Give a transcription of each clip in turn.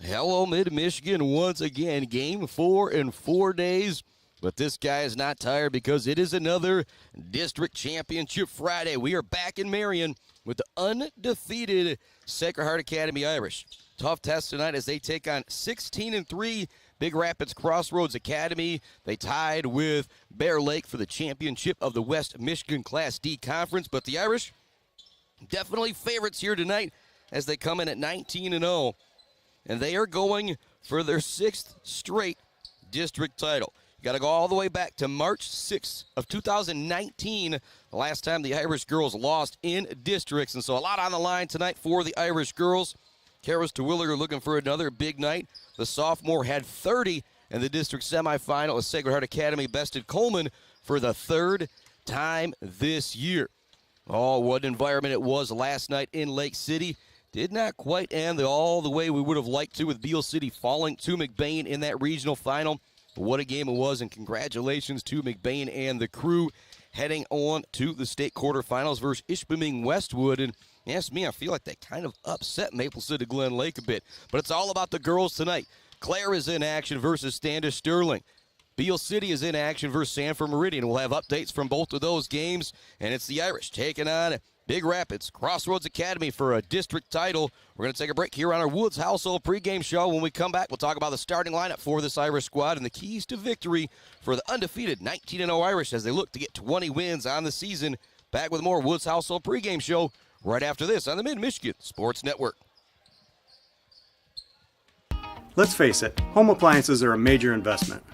Hello, Mid-Michigan, once again. Game 4 in 4 days. But this guy is not tired because it is another District Championship Friday. We are back in Marion with the undefeated Sacred Heart Academy Irish. Tough test tonight as they take on 16-3 Big Rapids Crossroads Academy. They tied with Bear Lake for the championship of the West Michigan Class D Conference. But the Irish, definitely favorites here tonight as they come in at 19-0. And they are going for their 6th straight district title. You got to go all the way back to March 6th of 2019, the last time the Irish girls lost in districts. And so a lot on the line tonight for the Irish girls. Karis Terwilliger looking for another big night. The sophomore had 30 in the district semifinal as Sacred Heart Academy bested Coleman for the 3rd time this year. Oh, what an environment it was last night in Lake City. Did not quite end all the way we would have liked to, with Beale City falling to McBain in that regional final. But what a game it was, and congratulations to McBain and the crew heading on to the state quarterfinals versus Ishpeming Westwood. And ask me, I feel like they kind of upset Maple City Glen Lake a bit. But it's all about the girls tonight. Clare is in action versus Standish Sterling. Beale City is in action versus Sanford Meridian. We'll have updates from both of those games. And it's the Irish taking on Big Rapids Crossroads Academy for a district title. We're going to take a break here on our Woods Household pregame show. When we come back, we'll talk about the starting lineup for this Irish squad and the keys to victory for the undefeated 19-0 Irish as they look to get 20 wins on the season. Back with more Woods Household pregame show right after this on the Mid-Michigan Sports Network. Let's face it, home appliances are a major investment.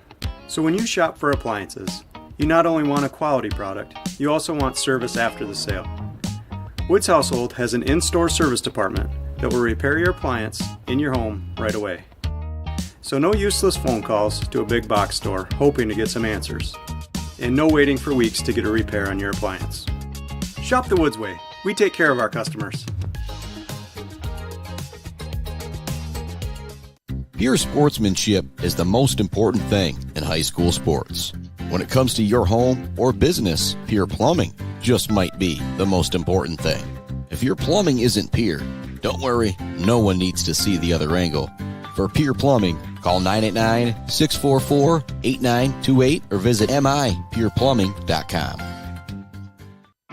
So when you shop for appliances, you not only want a quality product, you also want service after the sale. Woods Household has an in-store service department that will repair your appliance in your home right away. So no useless phone calls to a big box store hoping to get some answers. And no waiting for weeks to get a repair on your appliance. Shop the Woods way. We take care of our customers. Pure sportsmanship is the most important thing in high school sports. When it comes to your home or business, Pure Plumbing just might be the most important thing. If your plumbing isn't Pure, don't worry, no one needs to see the other angle. For Pure Plumbing, call 989-644-8928 or visit mipureplumbing.com.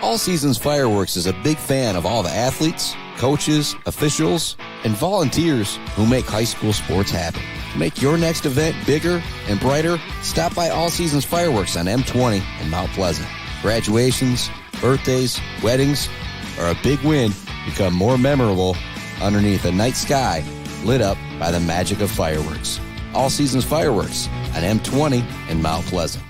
All Seasons Fireworks is a big fan of all the athletes, coaches, officials, and volunteers who make high school sports happen. To make your next event bigger and brighter, stop by All Seasons Fireworks on M20 in Mount Pleasant. Graduations, birthdays, weddings, or a big win become more memorable underneath a night sky lit up by the magic of fireworks. All Seasons Fireworks on M20 in Mount Pleasant.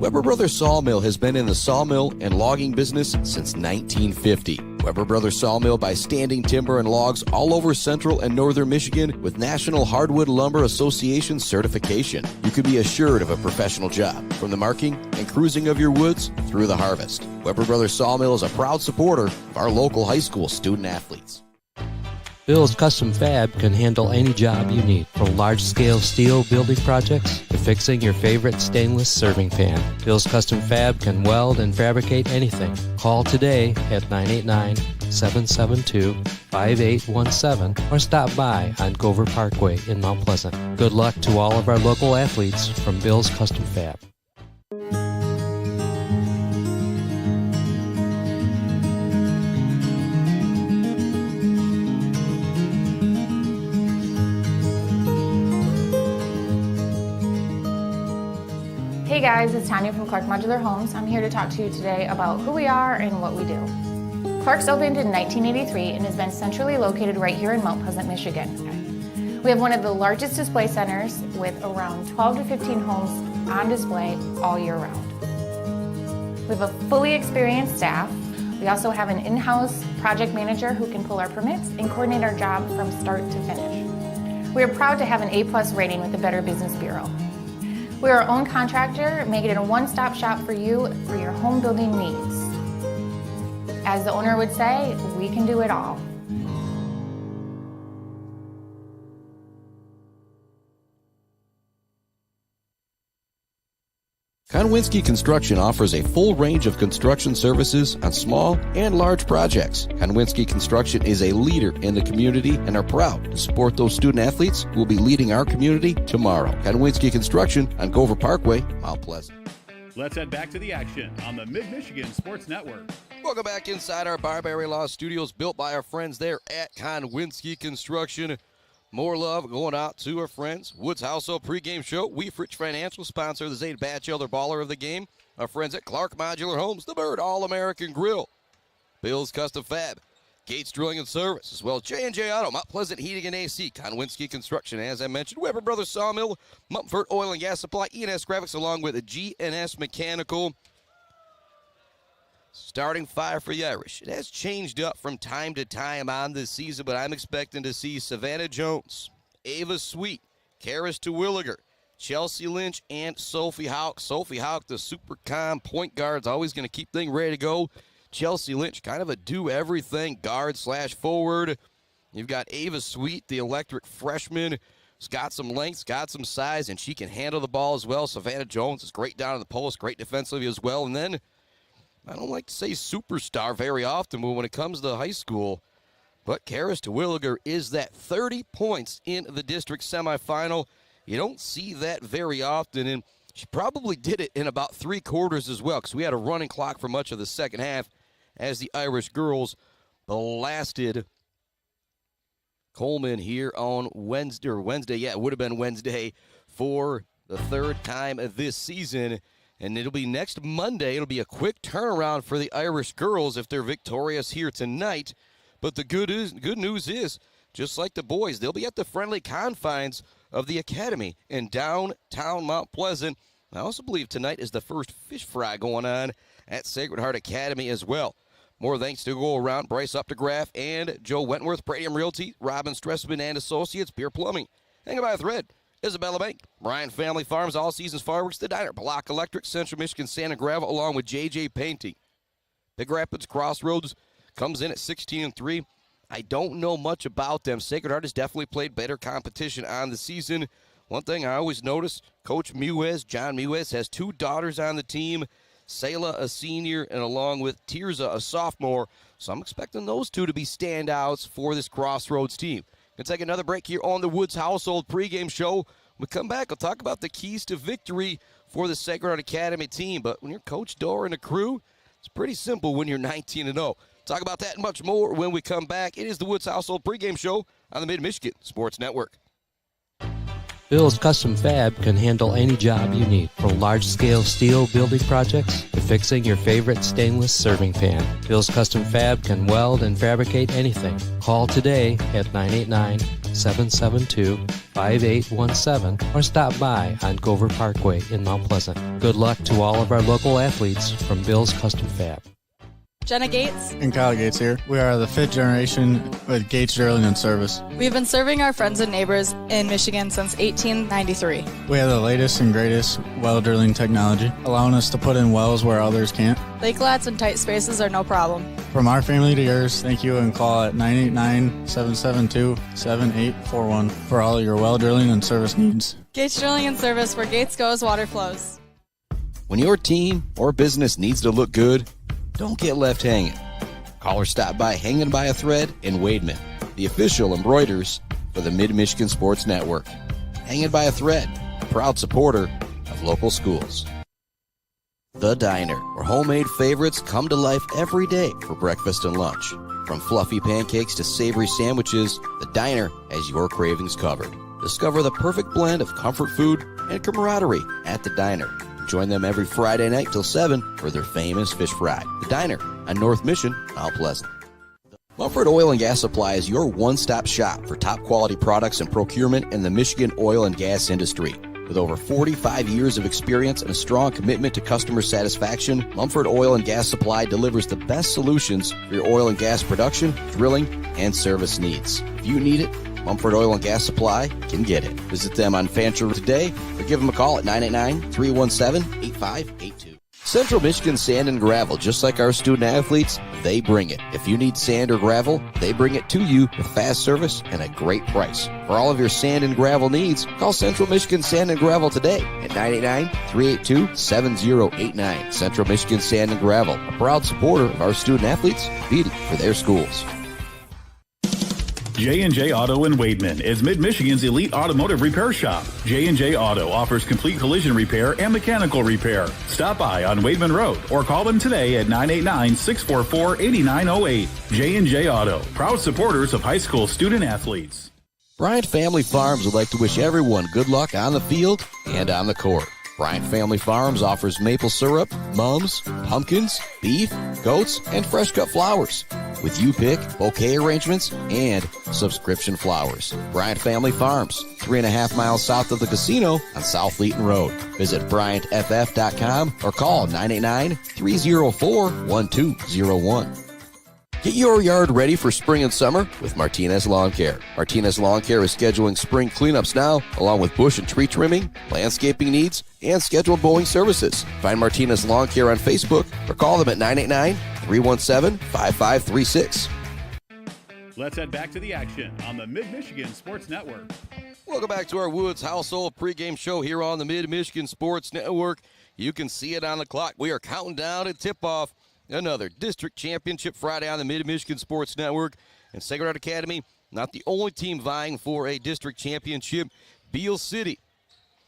Weber Brothers Sawmill has been in the sawmill and logging business since 1950. Weber Brothers Sawmill buys standing timber and logs all over central and northern Michigan with National Hardwood Lumber Association certification. You can be assured of a professional job, from the marking and cruising of your woods through the harvest. Weber Brothers Sawmill is a proud supporter of our local high school student athletes. Bill's Custom Fab can handle any job you need, from large-scale steel building projects to fixing your favorite stainless serving pan. Bill's Custom Fab can weld and fabricate anything. Call today at 989-772-5817 or stop by on Gover Parkway in Mount Pleasant. Good luck to all of our local athletes from Bill's Custom Fab. Hey guys, it's Tanya from Clark Modular Homes. I'm here to talk to you today about who we are and what we do. Clark's opened in 1983 and has been centrally located right here in Mount Pleasant, Michigan. We have one of the largest display centers with around 12 to 15 homes on display all year round. We have a fully experienced staff. We also have an in-house project manager who can pull our permits and coordinate our job from start to finish. We are proud to have an A+ rating with the Better Business Bureau. We are our own contractor, making it a one-stop shop for you for your home building needs. As the owner would say, we can do it all. Konwinski Construction offers a full range of construction services on small and large projects. Konwinski Construction is a leader in the community and are proud to support those student athletes who will be leading our community tomorrow. Konwinski Construction on Gover Parkway, Mount Pleasant. Let's head back to the action on the Mid-Michigan Sports Network. Welcome back inside our Barberry Law Studios, built by our friends there at Konwinski Construction. More love going out to our friends. Woods Household pregame show. Weefrich Financial sponsor the Zade Batchelder baller of the game. Our friends at Clark Modular Homes, the Bird All-American Grill. Bill's Custom Fab. Gates Drilling and Service, as well as J&J Auto, Mount Pleasant Heating and AC, Konwinski Construction, as I mentioned, Weber Brothers Sawmill, Mumford Oil and Gas Supply, E&S Graphics, along with G&S Mechanical. Starting five for the Irish. It has changed up from time to time on this season, but I'm expecting to see Savannah Jones, Ava Sweet, Karis Terwilliger, Chelsea Lynch, and Sophie Houck. Sophie Houck, the super calm point guard, is always going to keep things ready to go. Chelsea Lynch, kind of a do-everything guard/forward. You've got Ava Sweet, the electric freshman. She's got some length, got some size, and she can handle the ball as well. Savannah Jones is great down in the post, great defensively as well. And then, I don't like to say superstar very often when it comes to high school, but Karis Terwilliger is that 30 points in the district semifinal. You don't see that very often, and she probably did it in about 3 quarters as well, because we had a running clock for much of the second half as the Irish girls blasted Coleman here on Wednesday. Yeah, it would have been Wednesday for the 3rd time this season. And it'll be next Monday. It'll be a quick turnaround for the Irish girls if they're victorious here tonight. But the good news is, just like the boys, they'll be at the friendly confines of the Academy in downtown Mount Pleasant. I also believe tonight is the first fish fry going on at Sacred Heart Academy as well. More thanks to go around Bryce Updegraff and Joe Wentworth, Pradium Realty, Robin Stressman and Associates, Beer Plumbing, Hanging by a Thread, Isabella Bank, Bryan Family Farms, All Seasons Fireworks, The Diner, Block Electric, Central Michigan Sand and Gravel, along with JJ Painting. Big Rapids Crossroads comes in at 16-3. I don't know much about them. Sacred Heart has definitely played better competition on the season. One thing I always notice, Coach Muez, John Muez, has 2 daughters on the team, Sayla, a senior, and along with Tirza, a sophomore. So I'm expecting those 2 to be standouts for this Crossroads team. Going to take another break here on the Woods Household pregame show. When we come back, we'll talk about the keys to victory for the Sacred Heart Academy team. But when you're Coach Dorr and the crew, it's pretty simple when you're 19-0. Talk about that and much more when we come back. It is the Woods Household pregame show on the Mid-Michigan Sports Network. Bill's Custom Fab can handle any job you need, from large-scale steel building projects to fixing your favorite stainless serving pan. Bill's Custom Fab can weld and fabricate anything. Call today at 989-772-5817 or stop by on Gover Parkway in Mount Pleasant. Good luck to all of our local athletes from Bill's Custom Fab. Jenna Gates and Kyle Gates here. We are the 5th generation with Gates Drilling and Service. We've been serving our friends and neighbors in Michigan since 1893. We have the latest and greatest well drilling technology, allowing us to put in wells where others can't. Lake lots and tight spaces are no problem. From our family to yours, thank you, and call at 989-772-7841 for all your well drilling and service needs. Gates Drilling and Service, where Gates goes, water flows. When your team or business needs to look good, don't get left hanging. Call or stop by Hanging by a Thread in Wademan, the official embroiders for the Mid-Michigan Sports Network. Hanging by a Thread, a proud supporter of local schools. The Diner, where homemade favorites come to life every day for breakfast and lunch. From fluffy pancakes to savory sandwiches, The Diner has your cravings covered. Discover the perfect blend of comfort food and camaraderie at The Diner. Join them every Friday night till 7 for their famous fish fry. The Diner on North Mission, Mount Pleasant. Mumford Oil and Gas Supply is your one-stop shop for top-quality products and procurement in the Michigan oil and gas industry. With over 45 years of experience and a strong commitment to customer satisfaction, Mumford Oil and Gas Supply delivers the best solutions for your oil and gas production, drilling, and service needs. If you need it, Mumford Oil and Gas Supply can get it. Visit them on Fancher today or give them a call at 989-317-8582. Central Michigan Sand and Gravel, just like our student athletes, they bring it. If you need sand or gravel, they bring it to you with fast service and a great price. For all of your sand and gravel needs, call Central Michigan Sand and Gravel today at 989-382-7089. Central Michigan Sand and Gravel, a proud supporter of our student athletes competing for their schools. J&J Auto in Wademan is Mid-Michigan's elite automotive repair shop. J&J Auto offers complete collision repair and mechanical repair. Stop by on Wademan Road or call them today at 989-644-8908. J&J Auto, proud supporters of high school student athletes. Bryant Family Farms would like to wish everyone good luck on the field and on the court. Bryant Family Farms offers maple syrup, mums, pumpkins, beef, goats, and fresh cut flowers. With you pick, bouquet arrangements, and subscription flowers. Bryant Family Farms, 3.5 miles south of the casino on South Leeton Road. Visit BryantFF.com or call 989-304-1201. Get your yard ready for spring and summer with Martinez Lawn Care. Martinez Lawn Care is scheduling spring cleanups now, along with bush and tree trimming, landscaping needs, and scheduled mowing services. Find Martinez Lawn Care on Facebook or call them at 989-317-5536. Let's head back to the action on the Mid-Michigan Sports Network. Welcome back to our Woods Household pregame show here on the Mid-Michigan Sports Network. You can see it on the clock. We are counting down to tip-off. Another district championship Friday on the Mid-Michigan Sports Network. And Sacred Heart Academy, not the only team vying for a district championship. Beale City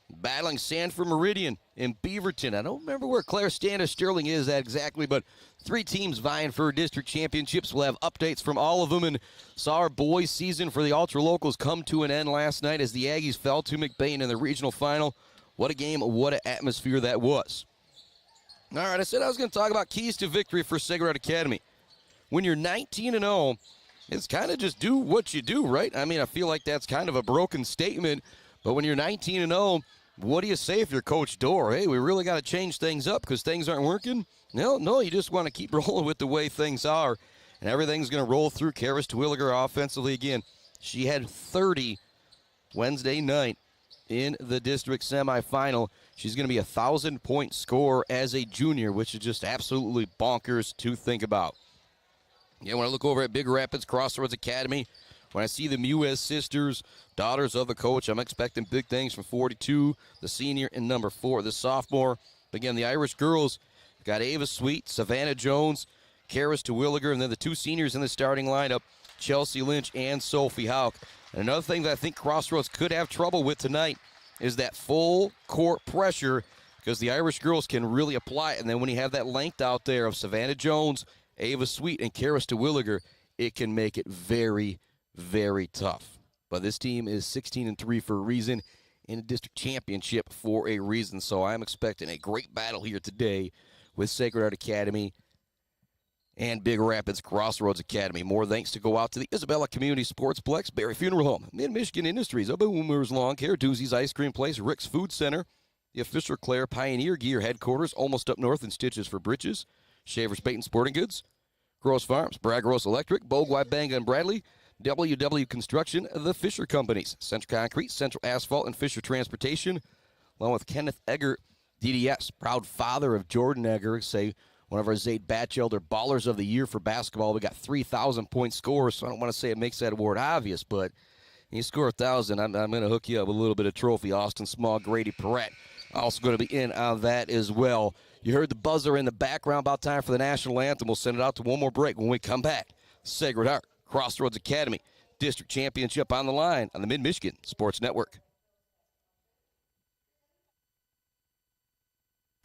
battling Sanford Meridian and Beaverton. I don't remember where Claire Standish Sterling is at exactly, but 3 teams vying for district championships. We'll have updates from all of them, and saw our boys' season for the Ultra Locals come to an end last night as the Aggies fell to McBain in the regional final. What a game, what an atmosphere that was. All right, I said I was going to talk about keys to victory for Sacred Heart Academy. When you're 19-0, it's kind of just do what you do, right? I mean, I feel like that's kind of a broken statement, but when you're 19-0, what do you say if you're Coach Dorr? Hey, we really got to change things up because things aren't working? No, you just want to keep rolling with the way things are, and everything's going to roll through. Karis Terwilliger offensively again. She had 30 Wednesday night in the district semifinal. She's going to be a 1,000-point scorer as a junior, which is just absolutely bonkers to think about. Yeah, when I look over at Big Rapids Crossroads Academy, when I see the Mewes sisters, daughters of the coach, I'm expecting big things from 42, the senior, and number 4, the sophomore. Again, the Irish girls got Ava Sweet, Savannah Jones, Karis Terwilliger, and then the 2 seniors in the starting lineup, Chelsea Lynch and Sophie Hauk. And another thing that I think Crossroads could have trouble with tonight is that full court pressure, because the Irish girls can really apply it. And then when you have that length out there of Savannah Jones, Ava Sweet, and Karis Terwilliger, it can make it very, very tough. But this team is 16-3 for a reason, in a district championship for a reason. So I'm expecting a great battle here today with Sacred Heart Academy and Big Rapids Crossroads Academy. More thanks to go out to the Isabella Community Sportsplex, Berry Funeral Home, Mid-Michigan Industries, Boomers Lawn Care, Doozy's Ice Cream Place, Rick's Food Center, the official Claire Pioneer Gear headquarters, almost up north in Stitches for Britches, Shaver's Bait and Sporting Goods, Gross Farms, Bragg Gross Electric, Bogwai Banga and Bradley, WW Construction, the Fisher Companies, Central Concrete, Central Asphalt, and Fisher Transportation, along with Kenneth Egger, DDS, proud father of Jordan Egger, say one of our Zaid Batchelder Ballers of the Year for basketball. We got 3,000-point scores, so I don't want to say it makes that award obvious, but you score 1,000, I'm going to hook you up with a little bit of trophy. Austin Small, Grady Perrette, also going to be in on that as well. You heard the buzzer in the background, about time for the national anthem. We'll send it out to one more break when we come back. Sacred Heart, Crossroads Academy, district championship on the line on the Mid-Michigan Sports Network.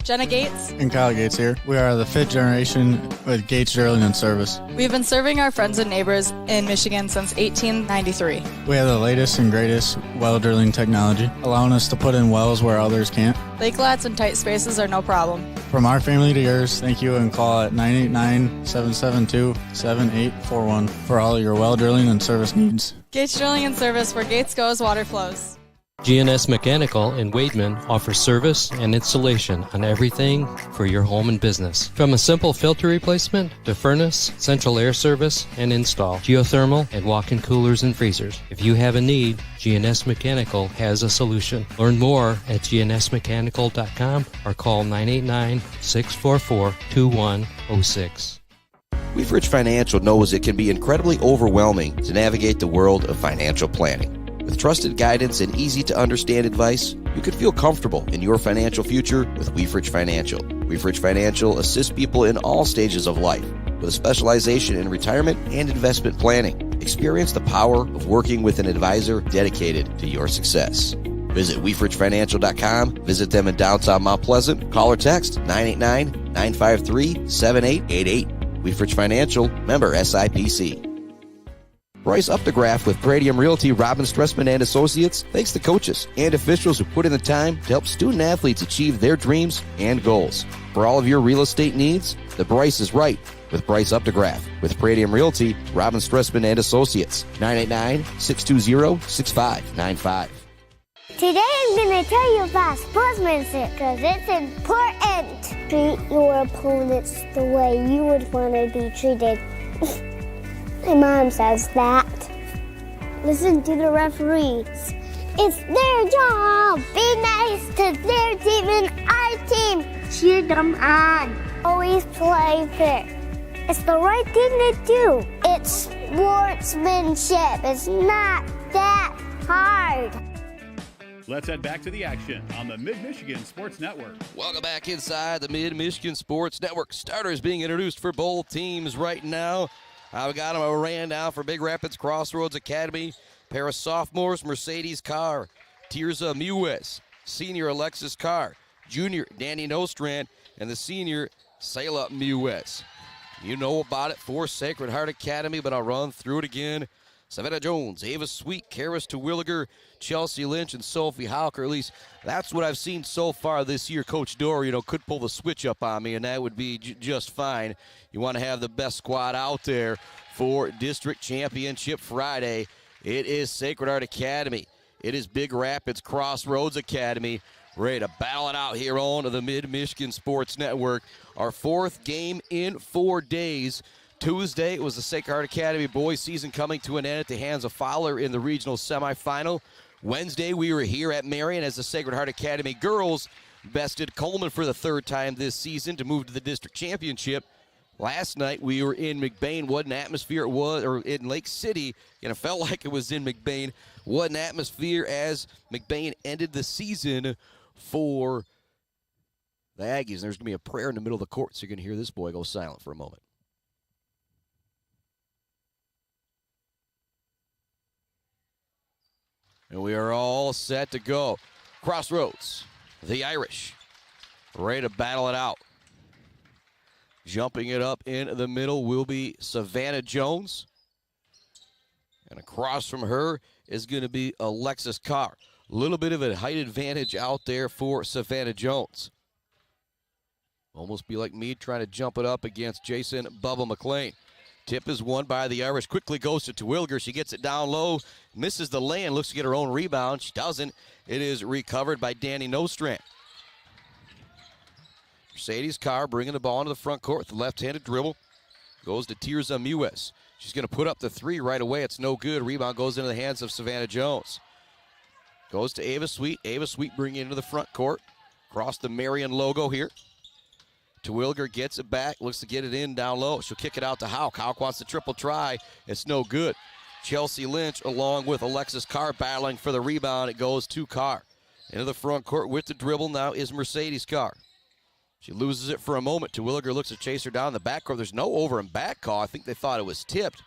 Jenna Gates. And Kyle Gates here. We are the 5th generation with Gates Drilling and Service. We've been serving our friends and neighbors in Michigan since 1893. We have the latest and greatest well drilling technology, allowing us to put in wells where others can't. Lake lots and tight spaces are no problem. From our family to yours, thank you, and call at 989-772-7841 for all your well drilling and service needs. Gates Drilling and Service, where Gates goes, water flows. GNS Mechanical in Wademan offers service and installation on everything for your home and business. From a simple filter replacement to furnace, central air service, and install, geothermal, and walk-in coolers and freezers. If you have a need, GNS Mechanical has a solution. Learn more at gnsmechanical.com or call 989-644-2106. Weefridge Financial knows it can be incredibly overwhelming to navigate the world of financial planning. With trusted guidance and easy-to-understand advice, you can feel comfortable in your financial future with Weefridge Financial. Weefridge Financial assists people in all stages of life with a specialization in retirement and investment planning. Experience the power of working with an advisor dedicated to your success. Visit weefridgefinancial.com. Visit them in downtown Mount Pleasant. Call or text 989-953-7888. Weefridge Financial, member SIPC. Bryce Updegraff with Pradium Realty, Robin Stressman and Associates thanks the coaches and officials who put in the time to help student athletes achieve their dreams and goals. For all of your real estate needs, the Bryce is right with Bryce Updegraff. With Pradium Realty, Robin Stressman and Associates, 989-620-6595. Today I'm going to tell you about sportsmanship because it's important. Treat your opponents the way you would want to be treated. My mom says that. Listen to the referees. It's their job. Be nice to their team and our team. Cheer them on. Always play fair. It's the right thing to do. It's sportsmanship. It's not that hard. Let's head back to the action on the Mid-Michigan Sports Network. Welcome back inside the Mid-Michigan Sports Network. Starters being introduced for both teams right now. We got them a ran down for Big Rapids Crossroads Academy. Pair of sophomores, Mercedes Carr, Tirza Mewes, senior Alexis Carr, junior Danny Nostrand, and the senior Sayla Mewes. You know about it for Sacred Heart Academy, but I'll run through it again. Savannah Jones, Ava Sweet, Karis Terwilliger, Chelsea Lynch, and Sophie Hauker. At least that's what I've seen so far this year. Coach Dorr, could pull the switch up on me, and that would be just fine. You want to have the best squad out there for District Championship Friday. It is Sacred Heart Academy. It is Big Rapids Crossroads Academy. Ready to battle it out here on the Mid-Michigan Sports Network. Our fourth game in 4 days. Tuesday, it was the Sacred Heart Academy boys season coming to an end at the hands of Fowler in the regional semifinal. Wednesday, we were here at Marion as the Sacred Heart Academy girls bested Coleman for the third time this season to move to the district championship. Last night, we were in McBain. What an atmosphere it was, or in Lake City, it felt like it was in McBain. What an atmosphere as McBain ended the season for the Aggies. And there's going to be a prayer in the middle of the court, so you're going to hear this boy go silent for a moment. And we are all set to go. Crossroads, the Irish, ready to battle it out. Jumping it up in the middle will be Savannah Jones. And across from her is going to be Alexis Carr. A little bit of a height advantage out there for Savannah Jones. Almost be like me trying to jump it up against Jason Bubba McLean. Tip is won by the Irish. Quickly goes to Terwilliger. She gets it down low. Misses the lane. Looks to get her own rebound. She doesn't. It is recovered by Danny Nostrand. Mercedes Carr bringing the ball into the front court with the left-handed dribble. Goes to Tirza Mewes. She's going to put up the three right away. It's no good. Rebound goes into the hands of Savannah Jones. Goes to Ava Sweet. Ava Sweet bringing it into the front court. Across the Marion logo here. Terwilliger gets it back, looks to get it in down low. She'll kick it out to Hauk. Hauk wants the triple try. It's no good. Chelsea Lynch along with Alexis Carr battling for the rebound. It goes to Carr. Into the front court with the dribble now is Mercedes Carr. She loses it for a moment. Terwilliger looks to chase her down in the backcourt. There's no over and back call. I think they thought it was tipped.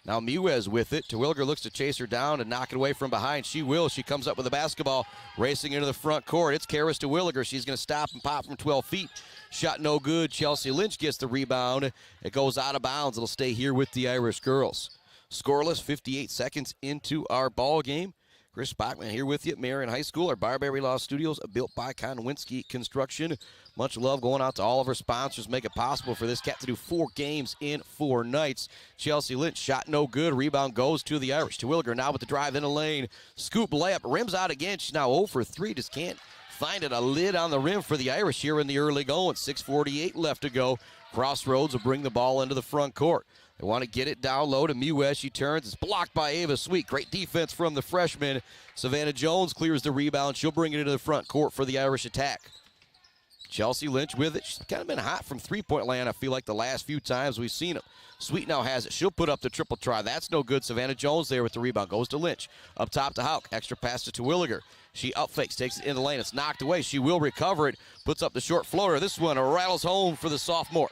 Now Mewes with it. Terwilliger looks to chase her down and knock it away from behind. She will. She comes up with the basketball, racing into the front court. It's Karis Terwilliger. She's going to stop and pop from 12 feet. Shot no good. Chelsea Lynch gets the rebound. It goes out of bounds. It'll stay here with the Irish girls. Scoreless, 58 seconds into our ball game. Chris Bachman here with you at Marion High School. Our Barberry Law Studios built by Konwinski Construction. Much love going out to all of our sponsors. Make it possible for this cat to do 4 games in 4 nights. Chelsea Lynch shot no good. Rebound goes to the Irish. Terwilliger now with the drive in the lane. Scoop layup. Rims out again. She's now 0 for 3. Just can't find it. A lid on the rim for the Irish here in the early going. 6:48 left to go. Crossroads will bring the ball into the front court. They want to get it down low to Mewes. She turns. It's blocked by Ava Sweet. Great defense from the freshman. Savannah Jones clears the rebound. She'll bring it into the front court for the Irish attack. Chelsea Lynch with it. She's kind of been hot from three-point land, I feel like, the last few times we've seen it. Sweet now has it. She'll put up the triple try. That's no good. Savannah Jones there with the rebound. Goes to Lynch. Up top to Hauk. Extra pass to Terwilliger. She upfakes, takes it in the lane. It's knocked away. She will recover it. Puts up the short floater. This one rattles home for the sophomore.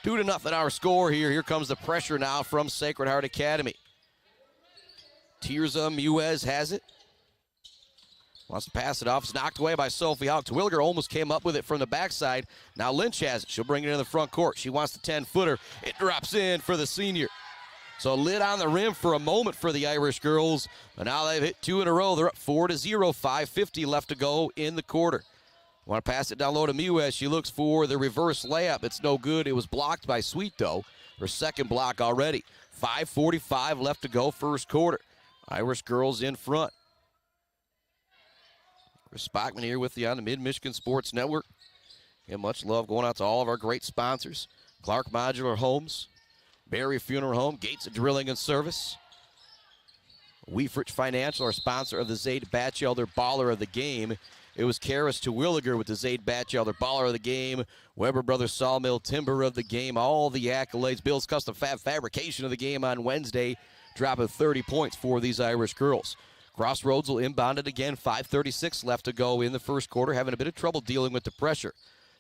2-0 our score here. Here comes the pressure now from Sacred Heart Academy. Tirza Mewes has it. Wants to pass it off. It's knocked away by Sophie Hauk. Terwilliger almost came up with it from the backside. Now Lynch has it. She'll bring it in the front court. She wants the 10-footer. It drops in for the senior. So lid on the rim for a moment for the Irish girls. But now they've hit 2 in a row. They're up 4-0. 5:50 left to go in the quarter. Want to pass it down low to Mewes. She looks for the reverse layup. It's no good. It was blocked by Sweet, though. Her second block already. 5:45 left to go first quarter. Irish girls in front. Chris Bachman here with you on the Mid-Michigan Sports Network. And much love going out to all of our great sponsors. Clark Modular Homes, Berry Funeral Home, Gates of Drilling and Service, Weefrich Financial, our sponsor of the Zaid Batchelder Baller of the Game. It was Karis Terwilliger with the Zaid Batchelder Baller of the Game, Weber Brothers Sawmill Timber of the Game, all the accolades. Bill's Custom Fab Fabrication of the Game on Wednesday, dropping 30 points for these Irish girls. Crossroads will inbound it again. 5:36 left to go in the first quarter, having a bit of trouble dealing with the pressure.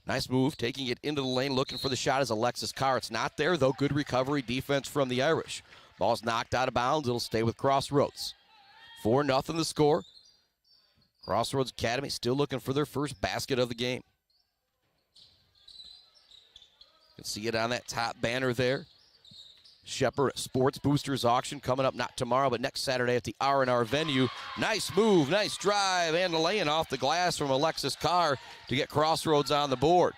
Nice move, taking it into the lane, looking for the shot is Alexis Carr. It's not there, though. Good recovery defense from the Irish. Ball's knocked out of bounds. It'll stay with Crossroads. 4-0 the score. Crossroads Academy still looking for their first basket of the game. You can see it on that top banner there. Shepherd Sports Boosters auction coming up not tomorrow, but next Saturday at the R&R venue. Nice move, nice drive, and laying off the glass from Alexis Carr to get Crossroads on the board.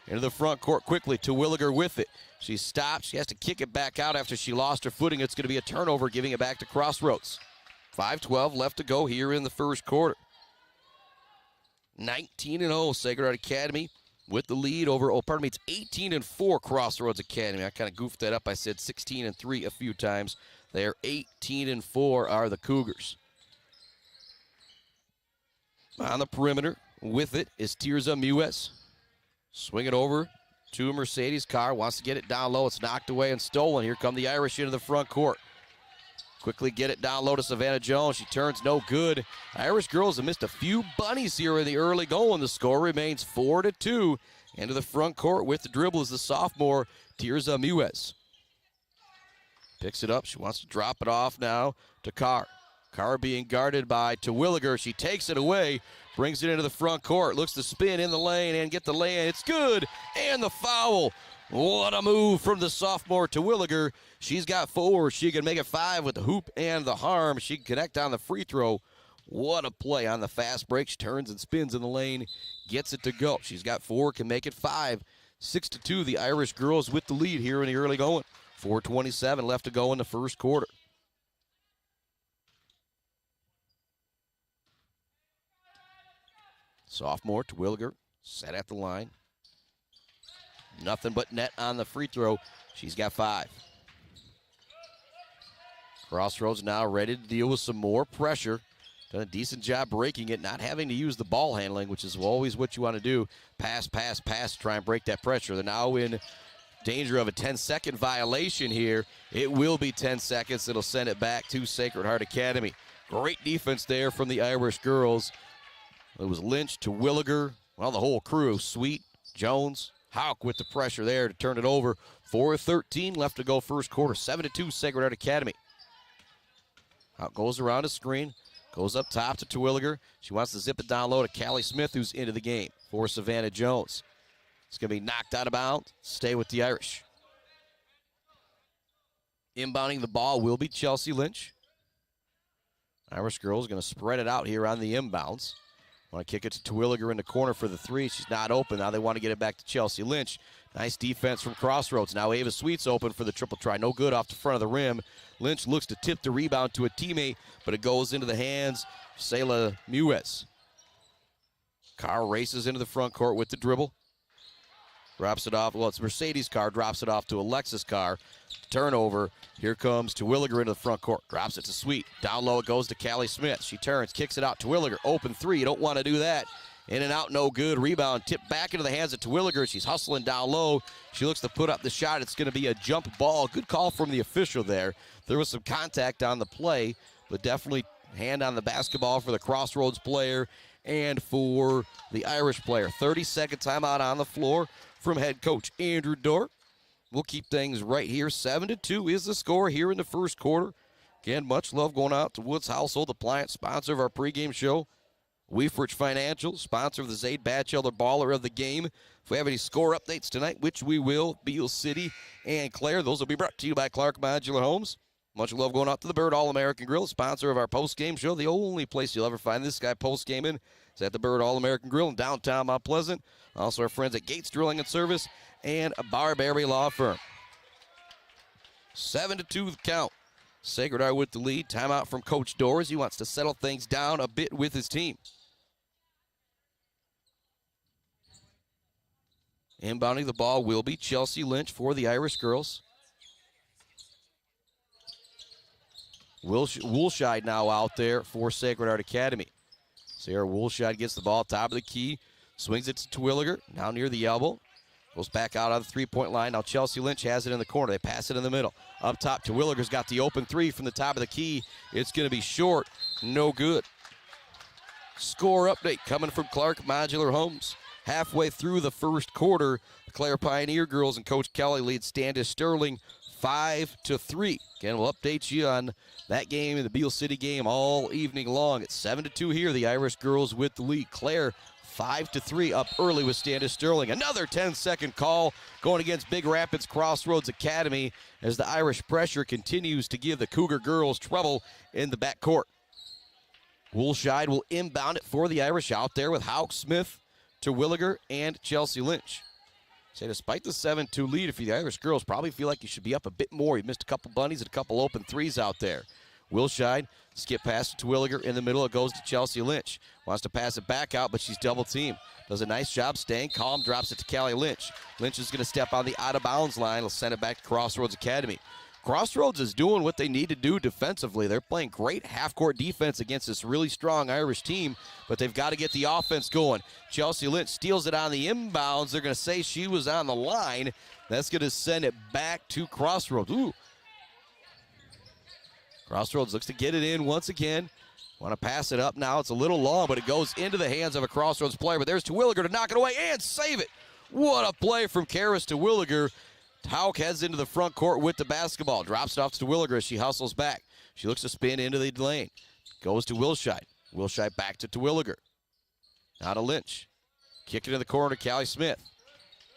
Into the front court quickly, Terwilliger with it. She stopped. She has to kick it back out after she lost her footing. It's going to be a turnover, giving it back to Crossroads. 5:12 left to go here in the first quarter. 19-0 Sacred Heart Academy with the lead over, it's 18-4 Crossroads Academy. I kind of goofed that up. I said 16-3 a few times. They're 18-4 are the Cougars. On the perimeter with it is Tirza Mewes. Swing it over to Mercedes Carr. Wants to get it down low. It's knocked away and stolen. Here come the Irish into the front court. Quickly get it down low to Savannah Jones. She turns no good. Irish girls have missed a few bunnies here in the early going. The score remains 4-2. Into the front court with the dribble is the sophomore, Tirza Mewes. Picks it up. She wants to drop it off now to Carr. Carr being guarded by Terwilliger. She takes it away, brings it into the front court, looks to spin in the lane and get the lay-in. It's good, and the foul. What a move from the sophomore Terwilliger. She's got 4. She can make it 5 with the hoop and the harm. She can connect on the free throw. What a play on the fast break. She turns and spins in the lane, gets it to go. She's got 4, can make it 5. 6-2, the Irish girls with the lead here in the early going. 4:27 left to go in the first quarter. Sophomore Terwilliger set at the line. Nothing but net on the free throw. She's got 5. Crossroads now ready to deal with some more pressure. Done a decent job breaking it, not having to use the ball handling, which is always what you want to do. Pass, pass, pass, try and break that pressure. They're now in danger of a 10-second violation here. It will be 10 seconds. It'll send it back to Sacred Heart Academy. Great defense there from the Irish girls. It was Lynch, Terwilliger, well, the whole crew. Sweet, Jones, Hauk with the pressure there to turn it over. 4:13 left to go first quarter. 7-2 Sacred Heart Academy. Hauk goes around a screen, goes up top to Terwilliger. She wants to zip it down low to Callie Smith, who's into the game for Savannah Jones. It's going to be knocked out of bounds. Stay with the Irish. Inbounding the ball will be Chelsea Lynch. Irish girls going to spread it out here on the inbounds. Want to kick it to Terwilliger in the corner for the three. She's not open. Now they want to get it back to Chelsea Lynch. Nice defense from Crossroads. Now Ava Sweet's open for the triple try. No good off the front of the rim. Lynch looks to tip the rebound to a teammate, but it goes into the hands of Sayla Muez. Carr races into the front court with the dribble. Drops it off. Well, it's Mercedes Carr. Drops it off to Alexis Carr. Turnover. Here comes Terwilliger into the front court. Drops it to Sweet. Down low it goes to Callie Smith. She turns, kicks it out. Terwilliger. Open three. You don't want to do that. In and out, no good. Rebound tipped back into the hands of Terwilliger. She's hustling down low. She looks to put up the shot. It's going to be a jump ball. Good call from the official there. There was some contact on the play, but definitely hand on the basketball for the Crossroads player and for the Irish player. 30-second timeout on the floor from head coach Andrew Dort. We'll keep things right here. 7-2 is the score here in the first quarter. Again, much love going out to Woods Household Appliance, sponsor of our pregame show. Weefrich Financial, sponsor of the Zaid Batchelder Baller of the Game. If we have any score updates tonight, which we will, Beale City and Clare, those will be brought to you by Clark Modular Homes. Much love going out to the Bird All-American Grill, sponsor of our post-game show. The only place you'll ever find this guy post-gaming is at the Bird All-American Grill in downtown Mount Pleasant. Also our friends at Gates Drilling and Service and a Barberry Law Firm. 7-2 the count. Sacred Heart with the lead. Timeout from Coach Doors. He wants to settle things down a bit with his team. Inbounding the ball will be Chelsea Lynch for the Irish girls. Woolshide now out there for Sacred Heart Academy. Sarah Woolshide gets the ball top of the key, swings it to Terwilliger, now near the elbow. Goes back out on the three-point line. Now Chelsea Lynch has it in the corner. They pass it in the middle. Up top, Terwilliger's got the open three from the top of the key. It's going to be short. No good. Score update coming from Clark Modular Homes. Halfway through the first quarter, the Clare Pioneer girls and Coach Kelly lead Standish Sterling 5-3. Again, we'll update you on that game and the Beale City game all evening long. It's 7-2 here. The Irish girls with the lead. Clare 5-3 up early with Standish Sterling. Another 10-second call going against Big Rapids Crossroads Academy as the Irish pressure continues to give the Cougar girls trouble in the backcourt. Woolshide will inbound it for the Irish out there with Houck, Smith, Terwilliger, and Chelsea Lynch. Say despite the 7-2 lead, if the Irish girls probably feel like you should be up a bit more. You missed a couple bunnies and a couple open threes out there. Woolshide, skip pass to Terwilliger in the middle. It goes to Chelsea Lynch. Wants to pass it back out, but she's double teamed. Does a nice job staying calm, drops it to Callie Lynch. Lynch is going to step on the out-of-bounds line. He'll send it back to Crossroads Academy. Crossroads is doing what they need to do defensively. They're playing great half-court defense against this really strong Irish team, but they've got to get the offense going. Chelsea Lynch steals it on the inbounds. They're going to say she was on the line. That's going to send it back to Crossroads. Ooh. Crossroads looks to get it in once again. Want to pass it up now. It's a little long, but it goes into the hands of a Crossroads player. But there's Terwilliger to knock it away and save it. What a play from Karis Terwilliger. Houck heads into the front court with the basketball. Drops it off to Terwilliger as she hustles back. She looks to spin into the lane. Goes to Woolshide. Woolshide back to Terwilliger. Now to Lynch. Kick it in the corner to Callie Smith.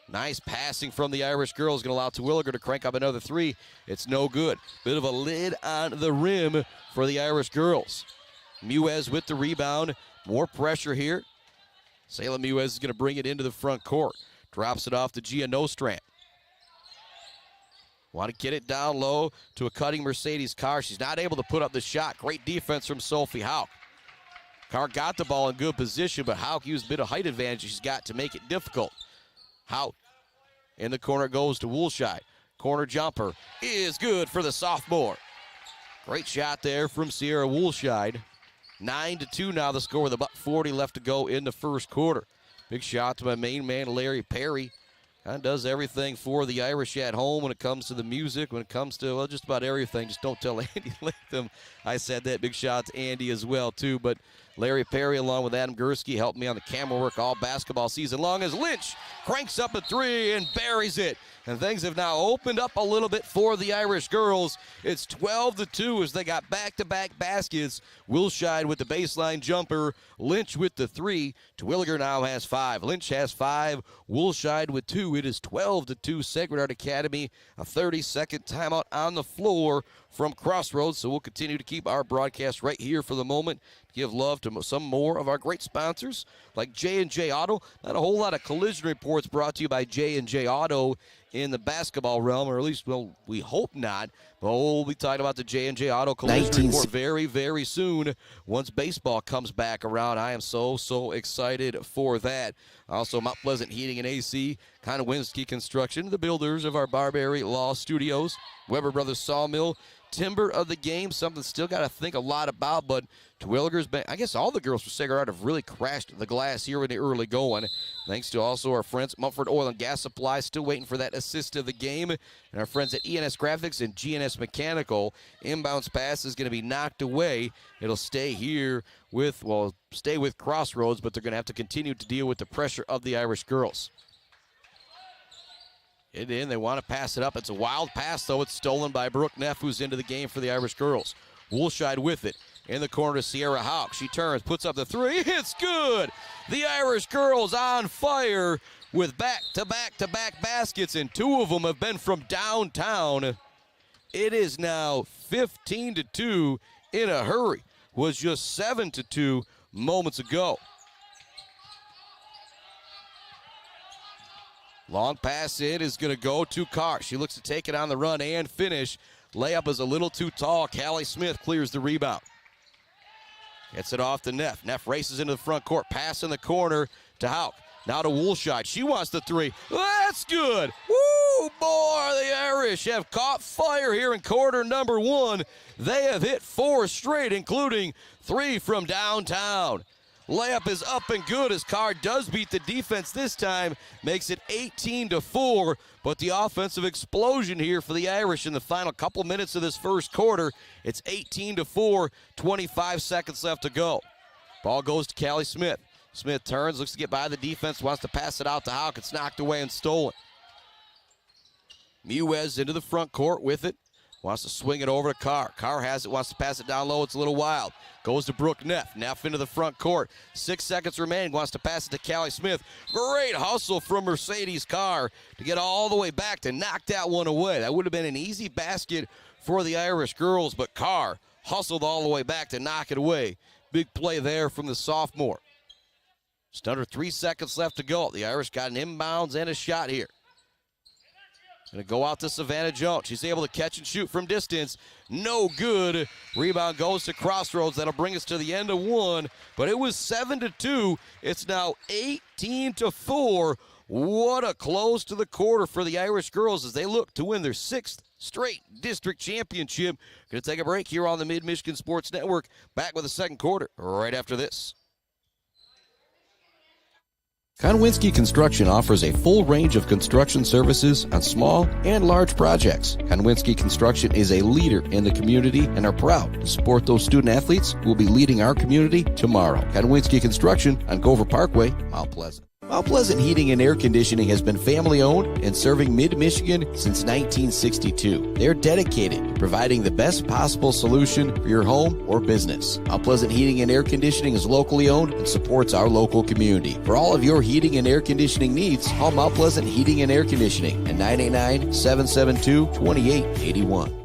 Nice passing from the Irish girls. Going to allow Terwilliger to crank up another three. It's no good. Bit of a lid on the rim for the Irish girls. Muez with the rebound. More pressure here. Sayla Muez is going to bring it into the front court. Drops it off to Gia Nostrand. Want to get it down low to a cutting Mercedes Carr. She's not able to put up the shot. Great defense from Sophie Houck. Carr got the ball in good position, but Houck used a bit of height advantage she's got to make it difficult. Houck in the corner goes to Woolshide. Corner jumper is good for the sophomore. Great shot there from Sierra Woolshide. 9-2 now the score with about 40 left to go in the first quarter. Big shot to my main man, Larry Perry. Kind of does everything for the Irish at home when it comes to the music, when it comes to, well, just about everything. Just don't tell Andy Latham I said that. Big shot to Andy as well, too. But Larry Perry, along with Adam Gursky, helped me on the camera work all basketball season long as Lynch cranks up a three and buries it. And things have now opened up a little bit for the Irish girls. It's 12-2 as they got back-to-back baskets. Woolshide with the baseline jumper. Lynch with the three. Terwilliger now has 5. Lynch has 5. Woolshide with 2. 2. It is 12-2 Sacred Heart Academy. A 30-second timeout on the floor from Crossroads. So we'll continue to keep our broadcast right here for the moment. Give love to some more of our great sponsors like J&J Auto. Not a whole lot of collision reports brought to you by J&J Auto in the basketball realm, or at least, well, we hope not. But we'll be talking about the J&J Auto collision report very, very soon once baseball comes back around. I am so excited for that. Also, Mount Pleasant Heating and AC, Konowinski Construction, the builders of our Barberry Law Studios, Weber Brothers Sawmill, timber of the game, something still got to think a lot about, but Terwilliger's been, I guess all the girls for Sacred Heart have really crashed the glass here in the early going. Thanks to also our friends at Mumford Oil and Gas Supply, still waiting for that assist of the game. And our friends at ENS Graphics and GNS Mechanical. Inbounds pass is going to be knocked away. It'll stay here with, well, stay with Crossroads, but they're going to have to continue to deal with the pressure of the Irish girls. It in, they want to pass it up. It's a wild pass, though. It's stolen by Brooke Neff, who's into the game for the Irish girls. Woolshide with it. In the corner to Sierra Houck. She turns, puts up the three. It's good. The Irish girls on fire with back-to-back-to-back baskets, and 2 of them have been from downtown. It is now 15-2 in a hurry. Was just 7-2 moments ago. Long pass in is going to go to Carr. She looks to take it on the run and finish. Layup is a little too tall. Callie Smith clears the rebound. Gets it off to Neff. Neff races into the front court. Pass in the corner to Houck. Now to Woolshide. She wants the three. That's good. Woo, boy, the Irish have caught fire here in quarter number 1. They have hit 4 straight, including 3 from downtown. Layup is up and good as Carr does beat the defense this time, makes it 18-4, but the offensive explosion here for the Irish in the final couple minutes of this first quarter. It's 18-4, 25 seconds left to go. Ball goes to Callie Smith. Smith turns, looks to get by the defense, wants to pass it out to Houck. It's knocked away and stolen. Mewes into the front court with it. Wants to swing it over to Carr. Carr has it, wants to pass it down low. It's a little wild. Goes to Brooke Neff. Neff into the front court. 6 seconds remaining. Wants to pass it to Callie Smith. Great hustle from Mercedes Carr to get all the way back to knock that one away. That would have been an easy basket for the Irish girls, but Carr hustled all the way back to knock it away. Big play there from the sophomore. Just under 3 seconds left to go. The Irish got an inbounds and a shot here. Going to go out to Savannah Jones. She's able to catch and shoot from distance. No good. Rebound goes to Crossroads. That'll bring us to the end of 1. But it was 7-2. It's now 18-4. What a close to the quarter for the Irish girls as they look to win their 6th straight district championship. Going to take a break here on the Mid-Michigan Sports Network. Back with the second quarter right after this. Konowinski Construction offers a full range of construction services on small and large projects. Konowinski Construction is a leader in the community and are proud to support those student athletes who will be leading our community tomorrow. Konowinski Construction on Gover Parkway, Mount Pleasant. Mount Pleasant Heating and Air Conditioning has been family-owned and serving Mid-Michigan since 1962. They're dedicated to providing the best possible solution for your home or business. Mount Pleasant Heating and Air Conditioning is locally owned and supports our local community. For all of your heating and air conditioning needs, call Mount Pleasant Heating and Air Conditioning at 989-772-2881.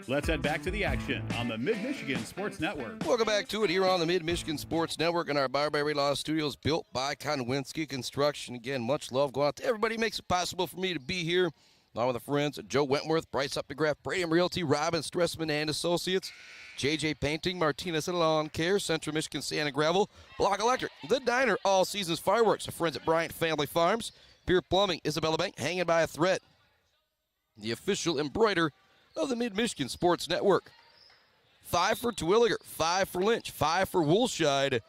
Let's head back to the action on the Mid-Michigan Sports Network. Welcome back to it here on the Mid-Michigan Sports Network in our Barberry Law Studios, built by Konowinski Construction. Again, much love going out to everybody who makes it possible for me to be here, along with the friends Joe Wentworth, Bryce Updegraff, Brady Realty, Robin Stressman and Associates, JJ Painting, Martinez and Lawn Care, Central Michigan Sand and Gravel, Block Electric, The Diner, All Seasons Fireworks, the friends at Bryant Family Farms, Pier Plumbing, Isabella Bank, Hanging by a Thread, the official embroider of the Mid-Michigan Sports Network. 5 for Terwilliger, 5 for Lynch, 5 for Woolshide,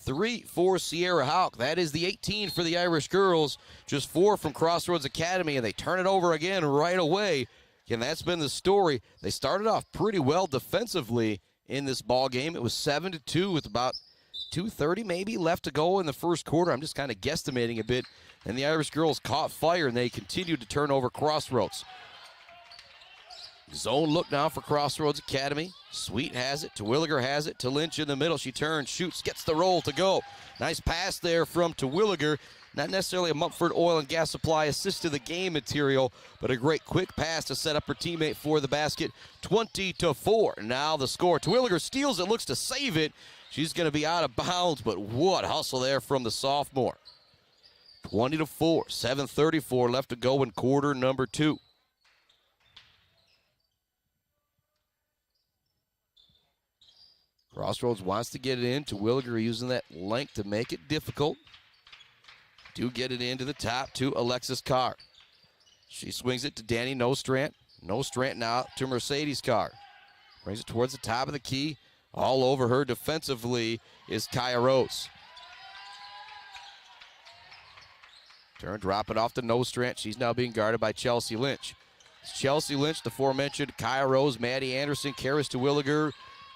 3 for Sierra Houck. That is the 18 for the Irish girls. Just 4 from Crossroads Academy, and they turn it over again right away. Again, that's been the story. They started off pretty well defensively in this ball game. It was 7-2 with about 2:30 maybe left to go in the first quarter. I'm just kind of guesstimating a bit. And the Irish girls caught fire, and they continued to turn over Crossroads. Zone look now for Crossroads Academy. Sweet has it. Terwilliger has it. To Lynch in the middle. She turns, shoots, gets the roll to go. Nice pass there from Terwilliger. Not necessarily a Mumford Oil and Gas Supply assist to the game material, but a great quick pass to set up her teammate for the basket. 20-4. Now the score. Terwilliger steals it, looks to save it. She's going to be out of bounds, but what hustle there from the sophomore. 20-4. 7:34 left to go in quarter number 2. Crossroads wants to get it in. Terwilliger using that length to make it difficult. Do get it into the top to Alexis Carr. She swings it to Danny Nostrand. Nostrand now to Mercedes Carr. Brings it towards the top of the key. All over her defensively is Kaya Rose. Drop it off to Nostrand. She's now being guarded by Chelsea Lynch. It's Chelsea Lynch, the aforementioned Kaya Rose, Maddie Anderson, Karis Terwilliger,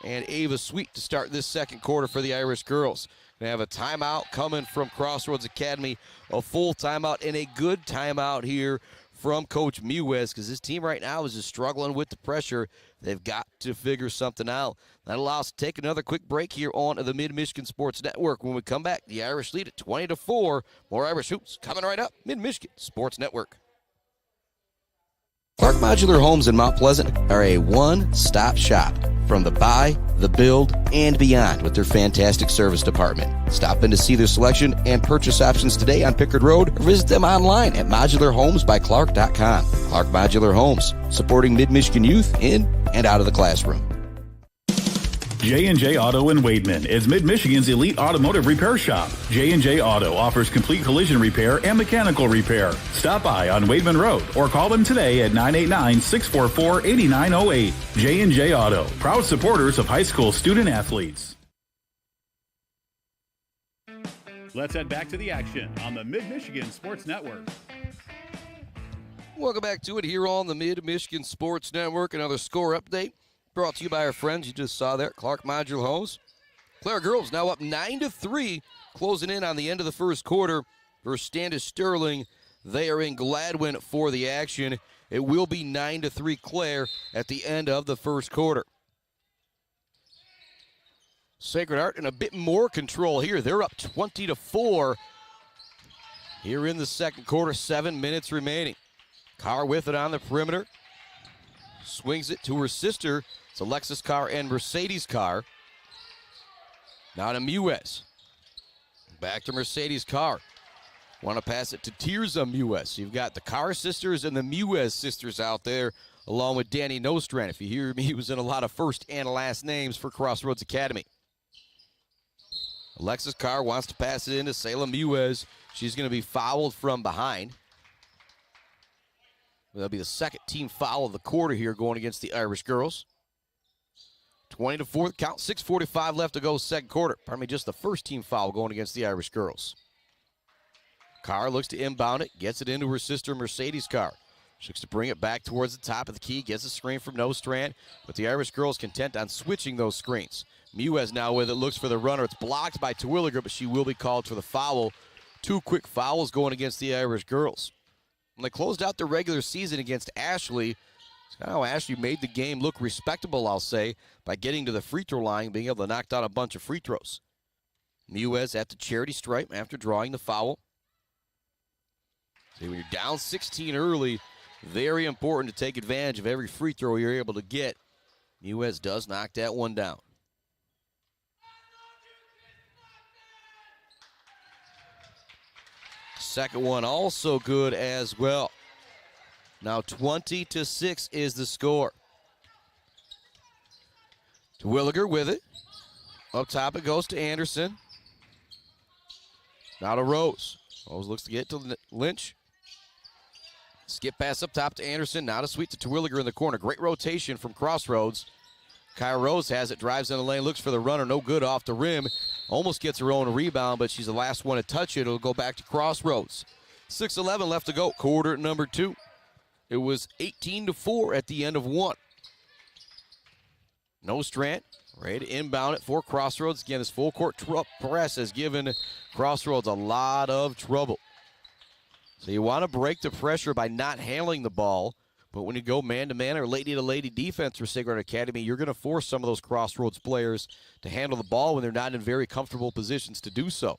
and Ava Sweet to start this second quarter for the Irish girls. They have a timeout coming from Crossroads Academy, a full timeout and a good timeout here from Coach Mewes, because this team right now is just struggling with the pressure. They've got to figure something out. That allows us to take another quick break here on the Mid-Michigan Sports Network. When we come back, the Irish lead at 20-4. More Irish hoops coming right up. Mid-Michigan Sports Network. Clark Modular Homes in Mount Pleasant are a one-stop shop from the buy, the build, and beyond with their fantastic service department. Stop in to see their selection and purchase options today on Pickard Road or visit them online at modularhomesbyclark.com. Clark Modular Homes, supporting Mid-Michigan youth in and out of the classroom. J&J Auto in Wademan is Mid-Michigan's elite automotive repair shop. J&J Auto offers complete collision repair and mechanical repair. Stop by on Wademan Road or call them today at 989-644-8908. J&J Auto, proud supporters of high school student athletes. Let's head back to the action on the Mid-Michigan Sports Network. Welcome back to it here on the Mid-Michigan Sports Network. Another score update brought to you by our friends you just saw there, Clark Modular Homes. Clare girls now up 9-3, closing in on the end of the first quarter versus Standish Sterling. They are in Gladwin for the action. It will be 9-3 Clare at the end of the first quarter. Sacred Heart in a bit more control here. They're up 20-4 here in the second quarter, 7 minutes remaining. Carr with it on the perimeter. Swings it to her sister. It's Alexis Carr and Mercedes Carr. Now to Mewes. Back to Mercedes Carr. Want to pass it to Tirza Mewes. You've got the Carr sisters and the Mewes sisters out there, along with Danny Nostrand. If you hear me, he was in a lot of first and last names for Crossroads Academy. Alexis Carr wants to pass it into Salem Mewes. She's going to be fouled from behind. That'll be the second team foul of the quarter here going against the Irish girls. 20-4 count, 6:45 left to go second quarter. Pardon me, just the first team foul going against the Irish girls. Carr looks to inbound it, gets it into her sister Mercedes Carr. She looks to bring it back towards the top of the key, gets a screen from Nostrand, but the Irish girls content on switching those screens. Mewes now with it, looks for the runner. It's blocked by Terwilliger, but she will be called for the foul. 2 quick fouls going against the Irish girls. When they closed out the regular season against Ashley, it's kind of how Ashley made the game look respectable, I'll say, by getting to the free throw line, being able to knock down a bunch of free throws. Mewes at the charity stripe after drawing the foul. See, when you're down 16 early, very important to take advantage of every free throw you're able to get. Mewes does knock that one down. Second one also good as well. Now 20-6 is the score. Terwilliger with it. Up top it goes to Anderson. Now to Rose. Rose looks to get to Lynch. Skip pass up top to Anderson. Now to Sweet to Terwilliger in the corner. Great rotation from Crossroads. Kaya Rose has it, drives in the lane, looks for the runner, no good off the rim. Almost gets her own rebound, but she's the last one to touch it. It'll go back to Crossroads. 6:11 left to go, quarter number 2. It was 18-4 at the end of 1. Nostrand ready to inbound it for Crossroads. Again, this full court press has given Crossroads a lot of trouble. So you want to break the pressure by not handling the ball. But when you go man-to-man or lady-to-lady defense for Sacred Heart Academy, you're going to force some of those Crossroads players to handle the ball when they're not in very comfortable positions to do so.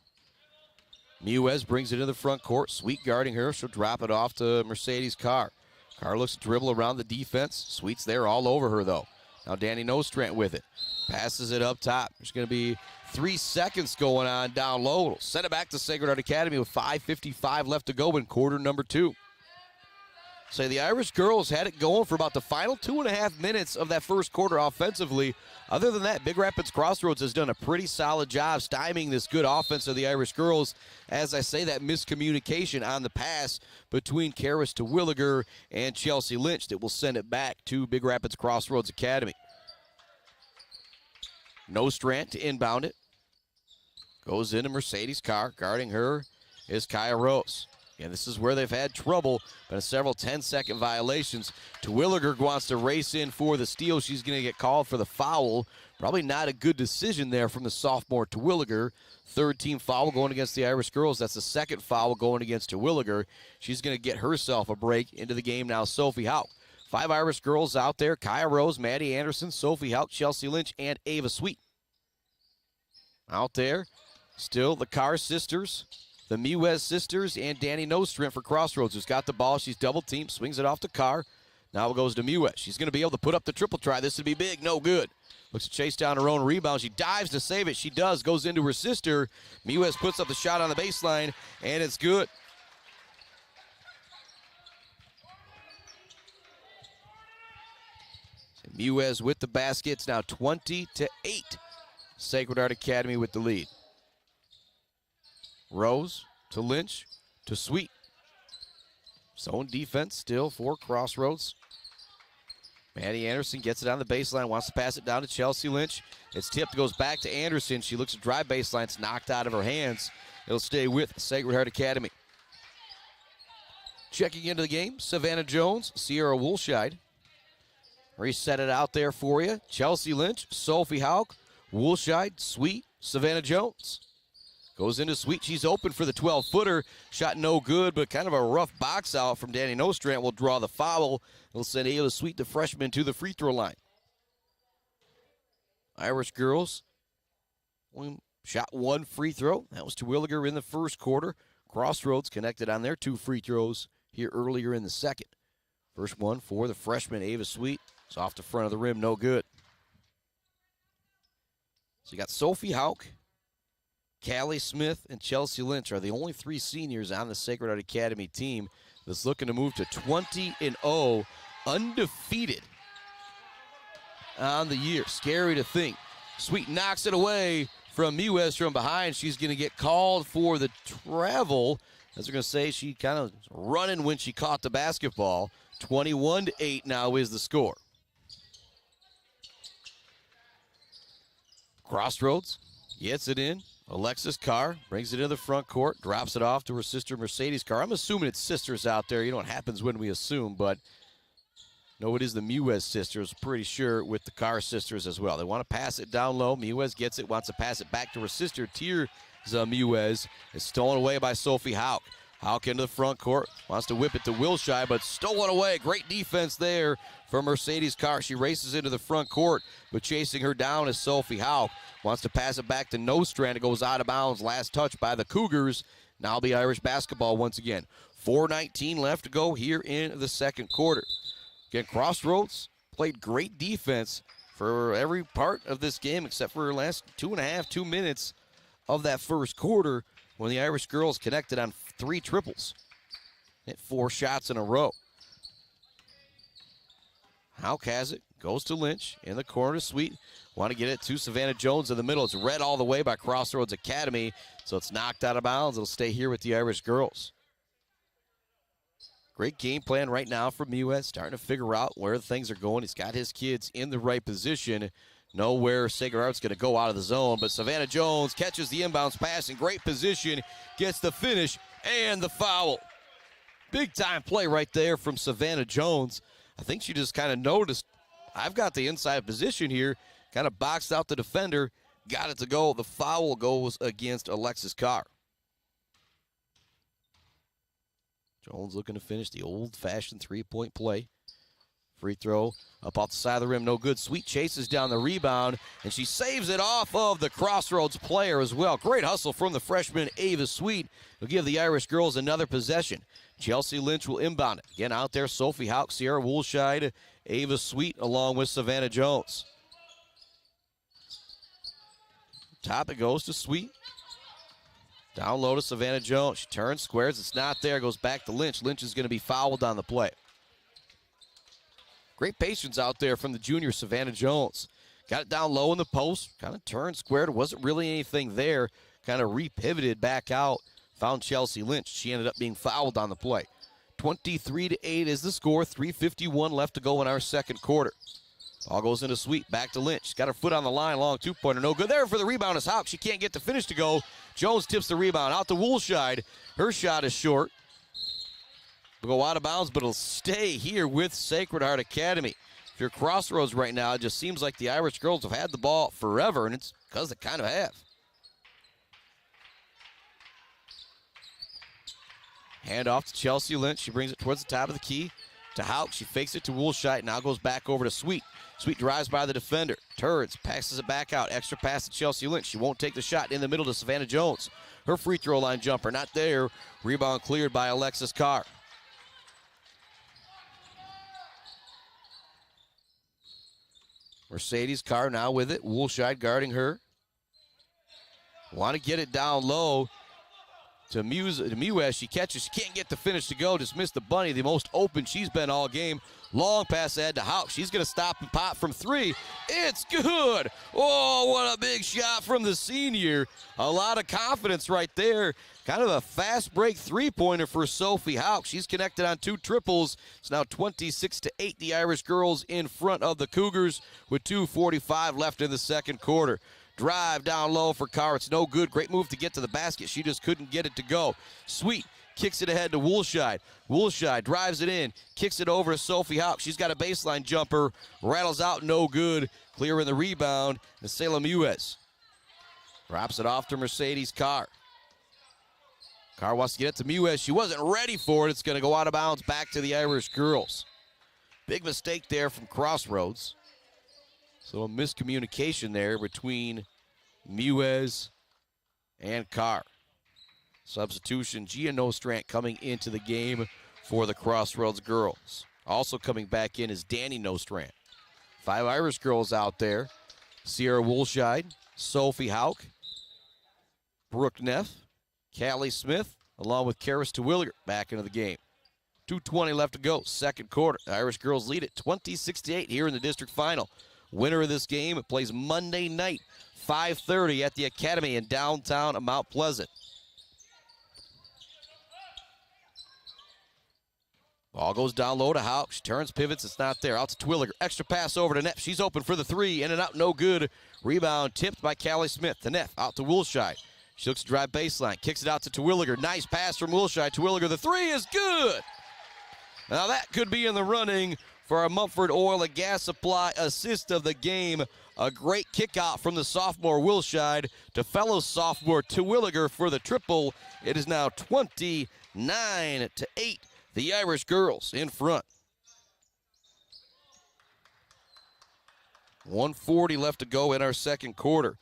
Muez brings it in the front court. Sweet guarding her. She'll drop it off to Mercedes Carr. Carr looks to dribble around the defense. Sweet's there all over her, though. Now Danny Nostrand with it. Passes it up top. There's going to be 3 seconds going on down low. It'll send it back to Sacred Heart Academy with 5:55 left to go in quarter number 2. So the Irish girls had it going for about the final 2.5 minutes of that first quarter offensively. Other than that, Big Rapids Crossroads has done a pretty solid job stymieing this good offense of the Irish girls. As I say, that miscommunication on the pass between Karis Terwilliger and Chelsea Lynch that will send it back to Big Rapids Crossroads Academy. Nostrand to inbound it. Goes into Mercedes Carr. Guarding her is Kaya Rose. And this is where they've had trouble, but several 10-second violations. Terwilliger wants to race in for the steal. She's going to get called for the foul. Probably not a good decision there from the sophomore Terwilliger. Third team foul going against the Irish girls. That's the second foul going against Terwilliger. She's going to get herself a break into the game now. Sophie Hauk. 5 Irish girls out there. Kaya Rose, Maddie Anderson, Sophie Hauk, Chelsea Lynch, and Ava Sweet. Out there, still the Carr sisters, the Muez sisters, and Danny Nostrand for Crossroads, who's got the ball. She's double-teamed, swings it off to Carr. Now it goes to Muez. She's going to be able to put up the triple try. This would be big, no good. Looks to chase down her own rebound. She dives to save it. She does, goes into her sister. Muez puts up the shot on the baseline, and it's good. So Muez with the basket. It's now 20-8. Sacred Heart Academy with the lead. Rose to Lynch to Sweet. Zone defense still for Crossroads. Maddie Anderson gets it on the baseline, wants to pass it down to Chelsea Lynch. It's tipped, goes back to Anderson. She looks to drive baseline. It's knocked out of her hands. It'll stay with Sacred Heart Academy. Checking into the game, Savannah Jones, Sierra Woolshide. Reset it out there for you. Chelsea Lynch, Sophie Hauk, Woolshide, Sweet, Savannah Jones. Goes into Sweet. She's open for the 12-footer. Shot no good, but kind of a rough box out from Danny Nostrand will draw the foul. It'll send Ayla Sweet, the freshman, to the free throw line. Irish girls shot 1 free throw. That was Terwilliger in the first quarter. Crossroads connected on their 2 free throws here earlier in the second. First one for the freshman, Ava Sweet. It's off the front of the rim, no good. So you got Sophie Hauk, Callie Smith, and Chelsea Lynch are the only 3 seniors on the Sacred Heart Academy team that's looking to move to 20-0, undefeated on the year. Scary to think. Sweet knocks it away from Muez from behind. She's going to get called for the travel. As we're going to say, she kind of running when she caught the basketball. 21-8 now is the score. Crossroads gets it in. Alexis Carr brings it into the front court, drops it off to her sister Mercedes Carr. I'm assuming it's sisters out there. You know what happens when we assume, but no, it is the Muez sisters. Pretty sure with the Carr sisters as well. They want to pass it down low. Muez gets it, wants to pass it back to her sister. Tirza Muez is stolen away by Sophie Hauk. Hauk into the front court, wants to whip it to Wilshire, but stolen away. Great defense there from Mercedes Carr. She races into the front court, but chasing her down is Sophie Hauk. Wants to pass it back to Nostrand. It goes out of bounds. Last touch by the Cougars. Now the Irish basketball once again. 4:19 left to go here in the second quarter. Again, Crossroads played great defense for every part of this game except for the last 2 minutes of that first quarter when the Irish girls connected on 3 triples. Hit 4 shots in a row. Hauk has it. Goes to Lynch. In the corner to Sweet. Want to get it to Savannah Jones in the middle. It's read all the way by Crossroads Academy, so it's knocked out of bounds. It'll stay here with the Irish girls. Great game plan right now from Muez, starting to figure out where things are going. He's got his kids in the right position. Know where Sacred Heart's going to go out of the zone, but Savannah Jones catches the inbounds pass in great position, gets the finish, and the foul. Big-time play right there from Savannah Jones. I think she just kind of noticed, I've got the inside position here, kind of boxed out the defender, got it to go. The foul goes against Alexis Carr. Jones looking to finish the old-fashioned 3-point play Free throw up off the side of the rim, no good. Sweet chases down the rebound, and she saves it off of the Crossroads player as well. Great hustle from the freshman Ava Sweet. Will give the Irish girls another possession. Chelsea Lynch will inbound it. Again out there, Sophie Hauk, Sierra Woolshide, Ava Sweet, along with Savannah Jones. Top it goes to Sweet. Down low to Savannah Jones. She turns, squares. It's not there. Goes back to Lynch. Lynch is going to be fouled on the play. Great patience out there from the junior Savannah Jones. Got it down low in the post. Kind of turned, squared. Wasn't really anything there. Kind of re-pivoted back out. Found Chelsea Lynch. She ended up being fouled on the play. 23-8 is the score. 3:51 left to go in our second quarter. Ball goes into Sweet. Back to Lynch. Got her foot on the line. Long two-pointer. No good there for the rebound is Hauk. She can't get the finish to go. Jones tips the rebound out to Woolshide. Her shot is short. Will go out of bounds, but it'll stay here with Sacred Heart Academy. If you're Crossroads right now, it just seems like the Irish girls have had the ball forever, and it's because they kind of have. Hand off to Chelsea Lynch. She brings it towards the top of the key to Hauk. She fakes it to Woolshite. Now goes back over to Sweet. Sweet drives by the defender. Turns, passes it back out. Extra pass to Chelsea Lynch. She won't take the shot in the middle to Savannah Jones. Her free throw line jumper not there. Rebound cleared by Alexis Carr. Mercedes Carr now with it. Woolshide guarding her. Want to get it down low to Mewes. She catches. She can't get the finish to go. Just missed the bunny. The most open she's been all game. Long pass ahead to Hauk. She's going to stop and pop from three. It's good. Oh, what a big shot from the senior. A lot of confidence right there. Kind of a fast break three-pointer for Sophie Hauk. She's connected on two triples. It's now 26-8. The Irish girls in front of the Cougars with 2:45 left in the second quarter. Drive down low for Carr. It's no good. Great move to get to the basket. She just couldn't get it to go. Sweet kicks it ahead to Woolshide. Woolshide drives it in. Kicks it over to Sophie Hauk. She's got a baseline jumper. Rattles out, no good. Clearing the rebound. And Salem Mewes drops it off to Mercedes Carr. Carr wants to get it to Mewes. She wasn't ready for it. It's going to go out of bounds back to the Irish girls. Big mistake there from Crossroads. So a miscommunication there between Mewes and Carr. Substitution, Gia Nostrand coming into the game for the Crossroads girls. Also coming back in is Danny Nostrand. 5 Irish girls out there. Sierra Woolshide, Sophie Hauk, Brooke Neff, Callie Smith, along with Karis Terwilliger back into the game. 2:20 left to go, second quarter. The Irish girls lead it 26-8 here in the district final. Winner of this game plays Monday night, 5:30 at the Academy in downtown Mount Pleasant. Ball goes down low to Hauk. She turns, pivots. It's not there. Out to Terwilliger. Extra pass over to Neff. She's open for the three. In and out, no good. Rebound tipped by Callie Smith. To Neff. Out to Woolshide. She looks to drive baseline. Kicks it out to Terwilliger. Nice pass from Woolshide. Terwilliger, the three is good. Now that could be in the running for our Mumford Oil and Gas Supply assist of the game. A great kick out from the sophomore Woolshide to fellow sophomore Terwilliger for the triple. It is now 29-8. The Irish girls in front. 1:40 left to go in our second quarter.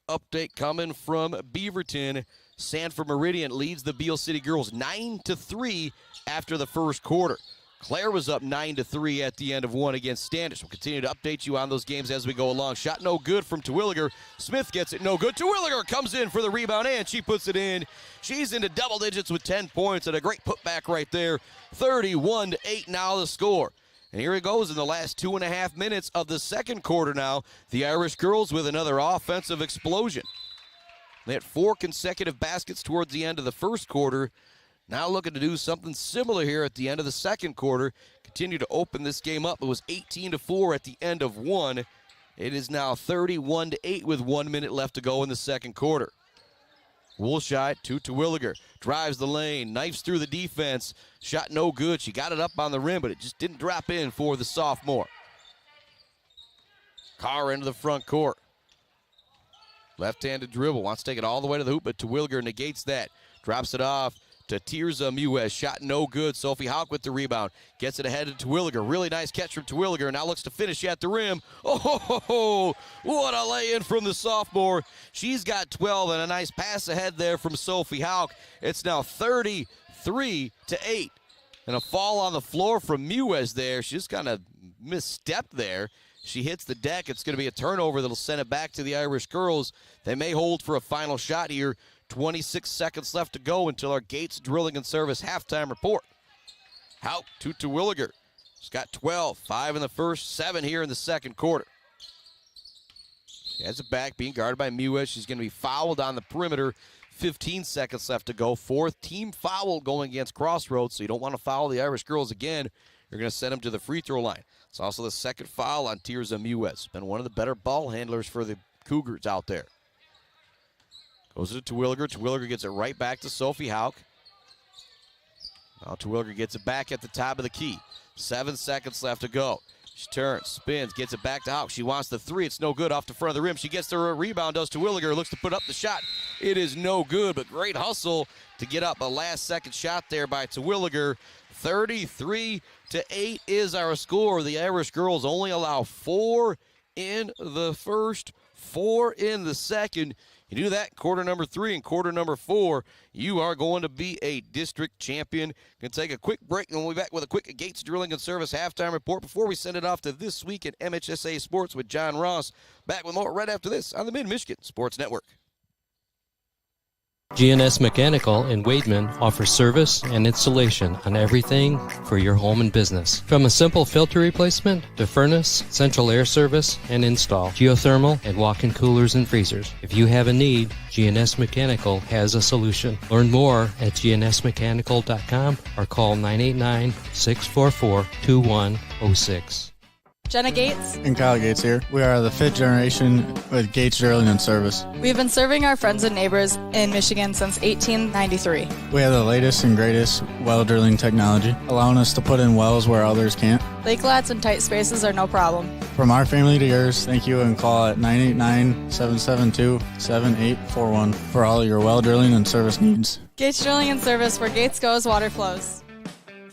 Update coming from Beaverton. Sanford Meridian leads the Beale City girls 9-3 after the first quarter. Clare was up 9-3 at the end of one against Standish. We'll continue to update you on those games as we go along. Shot no good from Terwilliger. Smith gets it no good. Terwilliger comes in for the rebound, and she puts it in. She's into double digits with 10 points, and a great putback right there. 31-8 now the score. And here it goes in the last 2.5 minutes of the second quarter now. The Irish girls with another offensive explosion. They had 4 consecutive baskets towards the end of the first quarter. Now looking to do something similar here at the end of the second quarter. Continue to open this game up. It was 18-4 at the end of one. It is now 31-8 with 1 minute left to go in the second quarter. Woolshide to Terwilliger. Drives the lane. Knifes through the defense. Shot no good. She got it up on the rim, but it just didn't drop in for the sophomore. Carr into the front court. Left-handed dribble. Wants to take it all the way to the hoop, but Terwilliger negates that. Drops it off to Tirza Muez. Shot no good. Sophie Hauk with the rebound. Gets it ahead to Terwilliger. Really nice catch from Terwilliger. Now looks to finish at the rim. Oh, what a lay-in from the sophomore. She's got 12 and a nice pass ahead there from Sophie Hauk. It's now 33-8. And a fall on the floor from Muez there. She just kind of misstepped there. She hits the deck. It's going to be a turnover that'll send it back to the Irish girls. They may hold for a final shot here. 26 seconds left to go until our Gates Drilling and Service halftime report. Hauk to Terwilliger. She's got 12, 5 in the first, 7 here in the second quarter. She has it back, being guarded by Muez. She's going to be fouled on the perimeter. 15 seconds left to go. Fourth team foul going against Crossroads, so you don't want to foul the Irish girls again. You're going to send them to the free throw line. It's also the second foul on Tirza Muez. Been one of the better ball handlers for the Cougars out there. Goes to Terwilliger. Terwilliger gets it right back to Sophie Hauk. Now Terwilliger gets it back at the top of the key. 7 seconds left to go. She turns, spins, gets it back to Hauk. She wants the three. It's no good off the front of the rim. She gets the rebound, does Terwilliger. Looks to put up the shot. It is no good, but great hustle to get up a last-second shot there by Terwilliger. 33-8 is our score. The Irish girls only allow 4 in the first, 4 in the second. You do that quarter number 3 and quarter number 4, you are going to be a district champion. Going to take a quick break, and we'll be back with a quick Gates Drilling and Service halftime report before we send it off to This Week in MHSAA Sports with John Ross. Back with more right after this on the Mid-Michigan Sports Network. GNS Mechanical in Wademan offers service and installation on everything for your home and business. From a simple filter replacement to furnace, central air service, and install, geothermal, and walk-in coolers and freezers. If you have a need, GNS Mechanical has a solution. Learn more at gnsmechanical.com or call 989-644-2106. Jenna Gates And Kyle Gates here. We are the 5th generation with Gates Drilling and Service. We've been serving our friends and neighbors in Michigan since 1893. We have the latest and greatest well drilling technology, allowing us to put in wells where others can't. Lake lots and tight spaces are no problem. From our family to yours, thank you, and call at 989-772-7841 for all your well drilling and service needs. Gates Drilling and Service, where Gates goes, water flows.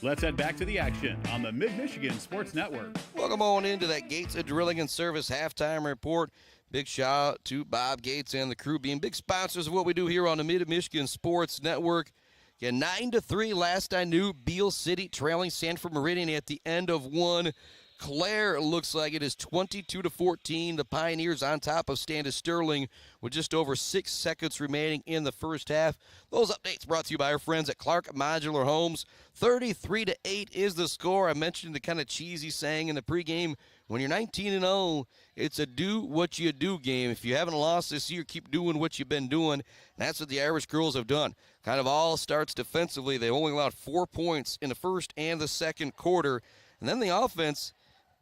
Let's head back to the action on the Mid-Michigan Sports Network. Welcome on into that Gates Drilling and Service halftime report. Big shout out to Bob Gates and the crew being big sponsors of what we do here on the Mid-Michigan Sports Network. Yeah, 9-3 last I knew. Beale City trailing Sanford Meridian at the end of one. Clare looks like it is 22-14. The Pioneers on top of Standish Sterling with just over 6 seconds remaining in the first half. Those updates brought to you by our friends at Clark Modular Homes. 33-8 is the score. I mentioned the kind of cheesy saying in the pregame, when you're 19-0, it's a do what you do game. If you haven't lost this year, keep doing what you've been doing. That's what the Irish girls have done. Kind of all starts defensively. They only allowed 4 points in the first and the second quarter. And then the offense,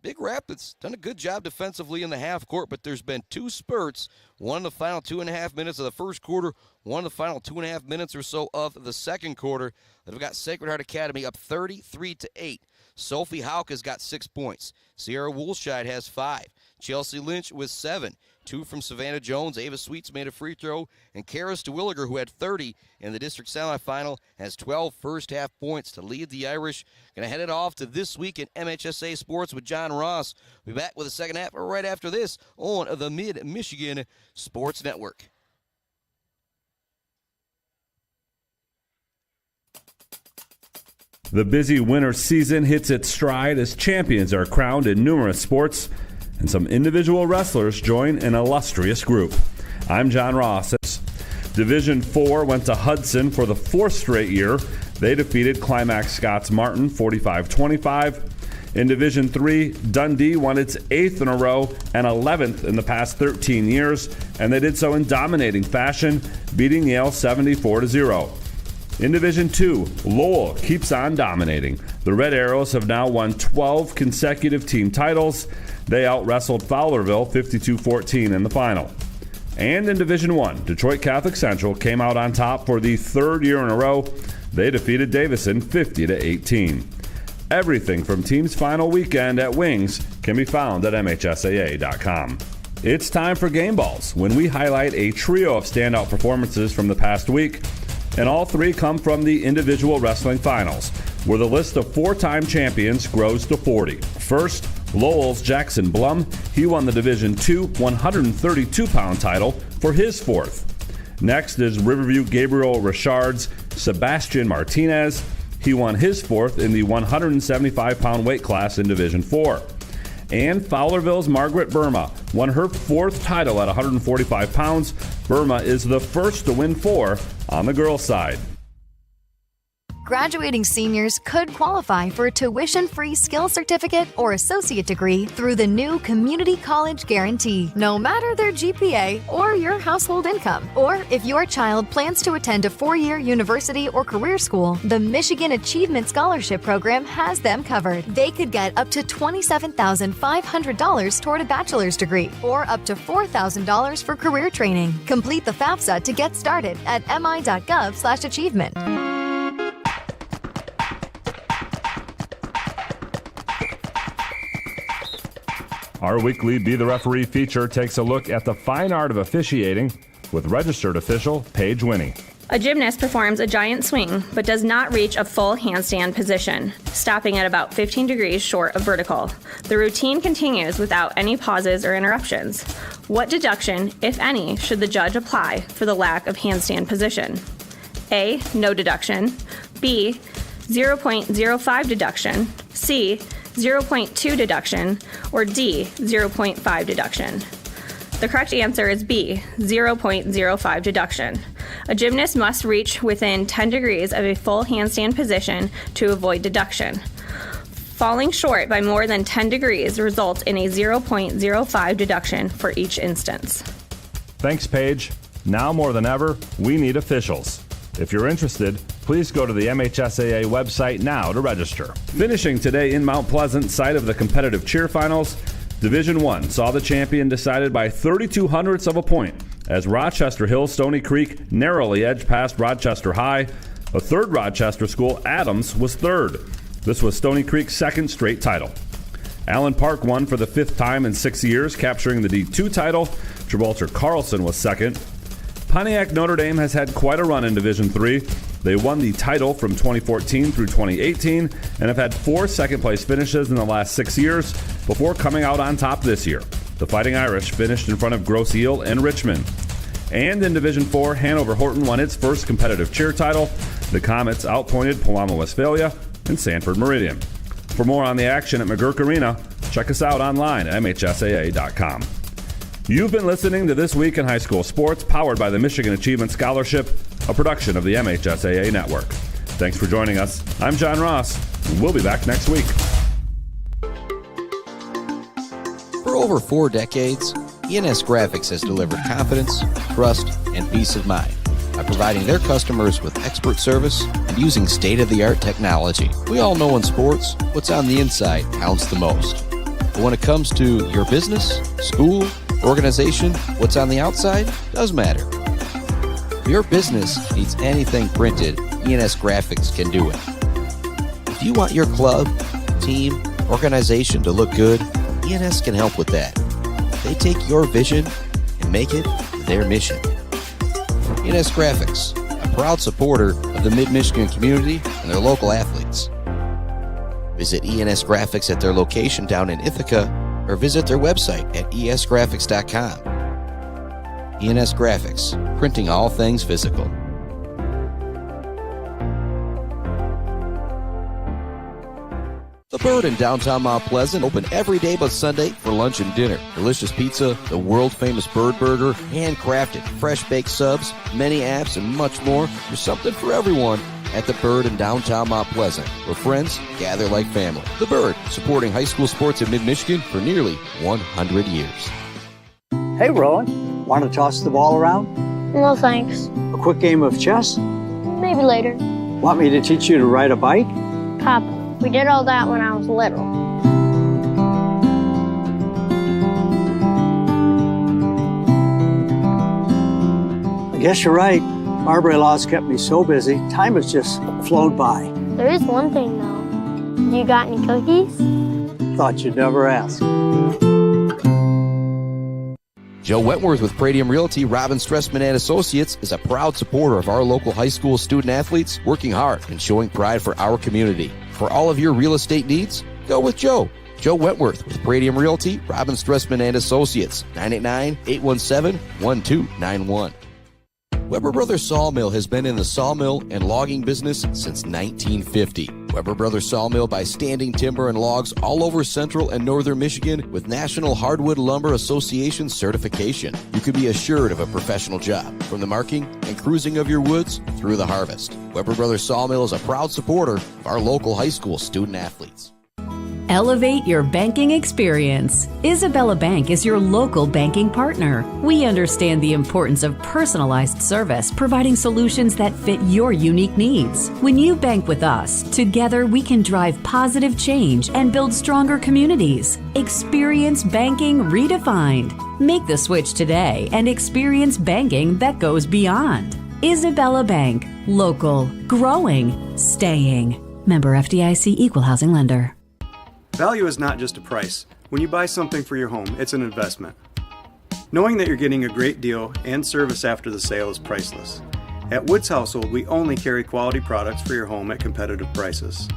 Big Rapids done a good job defensively in the half court, but there's been 2 spurts, one in the final 2.5 minutes of the first quarter, one in the final 2.5 minutes or so of the second quarter. They've got Sacred Heart Academy up 33-8. Sophie Hauk has got 6 points. Sierra Woolshide has 5. Chelsea Lynch with 7. 2 from Savannah Jones. Ava Sweets made a free throw. And Karis Terwilliger, who had 30 in the district semifinal, has 12 first-half points to lead the Irish. Going to head it off to This Week in MHSAA Sports with John Ross. We'll be back with the second half right after this on the Mid-Michigan Sports Network. The busy winter season hits its stride as champions are crowned in numerous sports, and some individual wrestlers join an illustrious group. I'm John Ross. Division 4 went to Hudson for the 4th straight year. They defeated Climax Scots Martin 45-25. In Division 3, Dundee won its 8th in a row and 11th in the past 13 years, and they did so in dominating fashion, beating Yale 74-0. In Division 2, Lowell keeps on dominating. The Red Arrows have now won 12 consecutive team titles. They out-wrestled Fowlerville 52-14 in the final. And in Division 1, Detroit Catholic Central came out on top for the 3rd year in a row. They defeated Davison 50-18. Everything from team's final weekend at Wings can be found at MHSAA.com. It's time for Game Balls, when we highlight a trio of standout performances from the past week. and all three come from the individual wrestling finals, where the list of four-time champions grows to 40. First, Lowell's Jackson Blum. He won the Division II 132-pound title for his fourth. Next is Riverview Gabriel Richard's Sebastian Martinez. He won his fourth in the 175-pound weight class in Division IV. And Fowlerville's Margaret Burma won her fourth title at 145 pounds. Burma is the first to win four on the girls' side. Graduating seniors could qualify for a tuition-free skills certificate or associate degree through the new Community College Guarantee, no matter their GPA or your household income. Or if your child plans to attend a 4-year university or career school, the Michigan Achievement Scholarship Program has them covered. They could get up to $27,500 toward a bachelor's degree or up to $4,000 for career training. Complete the FAFSA to get started at mi.gov/achievement. Our weekly Be the Referee feature takes a look at the fine art of officiating with registered official Paige Winnie. A gymnast performs a giant swing but does not reach a full handstand position, stopping at about 15 degrees short of vertical. The routine continues without any pauses or interruptions. What deduction, if any, should the judge apply for the lack of handstand position? A. No deduction. B. 0.05 deduction. C. 0.2 deduction, or D, 0.5 deduction. The correct answer is B, 0.05 deduction. A gymnast must reach within 10 degrees of a full handstand position to avoid deduction. Falling short by more than 10 degrees results in a 0.05 deduction for each instance. Thanks, Paige. Now more than ever, we need officials. If you're interested, please go to the MHSAA website now to register. Finishing today in Mount Pleasant, site of the competitive cheer finals, Division I saw the champion decided by 32 hundredths of a point as Rochester Hills Stony Creek narrowly edged past Rochester High. A third Rochester school, Adams, was third. This was Stony Creek's second straight title. Allen Park won for the fifth time in 6 years, capturing the D2 title. Gibraltar Carlson was second. Pontiac Notre Dame has had quite a run in Division III. They won the title from 2014 through 2018 and have had 4 second-place finishes in the last 6 years before coming out on top this year. The Fighting Irish finished in front of Grosse Ile and Richmond. And in Division IV, Hanover Horton won its first competitive cheer title. The Comets outpointed Palama Westphalia and Sanford Meridian. For more on the action at McGurk Arena, check us out online at MHSAA.com. You've been listening to This Week in High School Sports, powered by the Michigan Achievement Scholarship, a production of the MHSAA Network. Thanks for joining us. I'm John Ross. We'll be back next week. For over 4 decades, ENS Graphics has delivered confidence, trust, and peace of mind by providing their customers with expert service and using state-of-the-art technology. We all know in sports, what's on the inside counts the most. But when it comes to your business, school, organization, what's on the outside does matter. If your business needs anything printed, ENS Graphics can do it. If you want your club, team, organization to look good, ENS can help with that. They take your vision and make it their mission. ENS Graphics, a proud supporter of the Mid-Michigan community and their local athletes. Visit ENS Graphics at their location down in Ithaca or visit their website at esgraphics.com. ENS Graphics, printing all things physical. The Bird in downtown Mount Pleasant, open every day but Sunday for lunch and dinner. Delicious pizza, the world-famous Bird Burger, handcrafted, fresh-baked subs, many apps, and much more. There's something for everyone at The Bird in downtown Mount Pleasant, where friends gather like family. The Bird, supporting high school sports in mid-Michigan for nearly 100 years. Hey, Rowan. Want to toss the ball around? No, thanks. A quick game of chess? Maybe later. Want me to teach you to ride a bike? Papa, we did all that when I was little. I guess you're right. Marbury Law's kept me so busy, time has just flown by. There is one thing, though. You got any cookies? Thought you'd never ask. Joe Wentworth with Pradium Realty, Robin Stressman and Associates is a proud supporter of our local high school student athletes, working hard and showing pride for our community. For all of your real estate needs, go with Joe. Joe Wentworth with Pradium Realty, Robin Stressman and Associates, 989-817-1291. Weber Brothers Sawmill has been in the sawmill and logging business since 1950. Weber Brothers Sawmill buys standing timber and logs all over central and northern Michigan with National Hardwood Lumber Association certification. You can be assured of a professional job, from the marking and cruising of your woods through the harvest. Weber Brothers Sawmill is a proud supporter of our local high school student athletes. Elevate your banking experience. Isabella Bank is your local banking partner. We understand the importance of personalized service, providing solutions that fit your unique needs. When you bank with us, together we can drive positive change and build stronger communities. Experience banking redefined. Make the switch today and experience banking that goes beyond. Isabella Bank. Local. Growing. Staying. Member FDIC Equal Housing Lender. Value is not just a price. When you buy something for your home, it's an investment. Knowing that you're getting a great deal and service after the sale is priceless. At Woods Household, we only carry quality products for your home at competitive prices.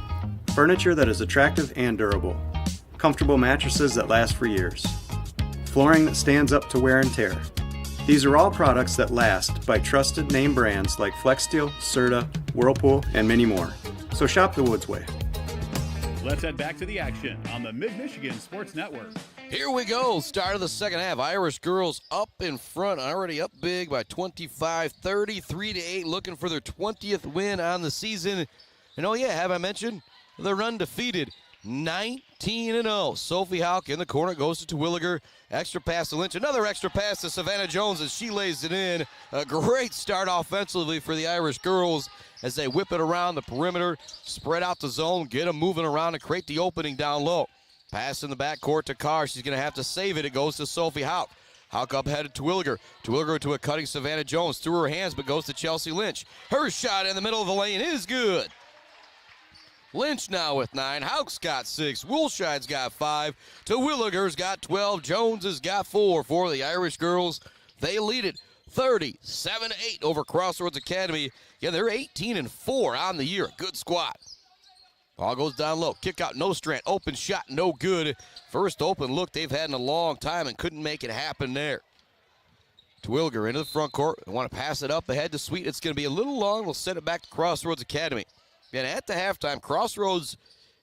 Furniture that is attractive and durable. Comfortable mattresses that last for years. Flooring that stands up to wear and tear. These are all products that last by trusted name brands like FlexSteel, Serta, Whirlpool, and many more. So shop the Woods way. Let's head back to the action on the Mid-Michigan Sports Network. Here we go. Start of the second half. Irish girls up in front, already up big by 25, 33-8, looking for their 20th win on the season. And oh yeah, have I mentioned they're undefeated, 19-0. Sophie Hauk in the corner, goes to Terwilliger. Extra pass to Lynch. Another extra pass to Savannah Jones as she lays it in. A great start offensively for the Irish girls as they whip it around the perimeter, spread out the zone, get them moving around and create the opening down low. Pass in the backcourt to Carr. She's going to have to save it. It goes to Sophie Hauk. Hauk up headed to Terwilliger. Terwilliger to a cutting Savannah Jones. Through her hands, but goes to Chelsea Lynch. Her shot in the middle of the lane is good. Lynch now with 9. Hauk's got 6. Woolshide's got 5. Terwilliger's got 12. Jones has got 4 for the Irish girls. They lead it 37-8 over Crossroads Academy. Yeah, they're 18-4 on the year. Good squad. Ball goes down low. Kick out Nostrand. Open shot, no good. First open look they've had in a long time and couldn't make it happen there. Terwilliger into the front court. They want to pass it up ahead to Sweet. It's going to be a little long. We'll send it back to Crossroads Academy. And at the halftime, Crossroads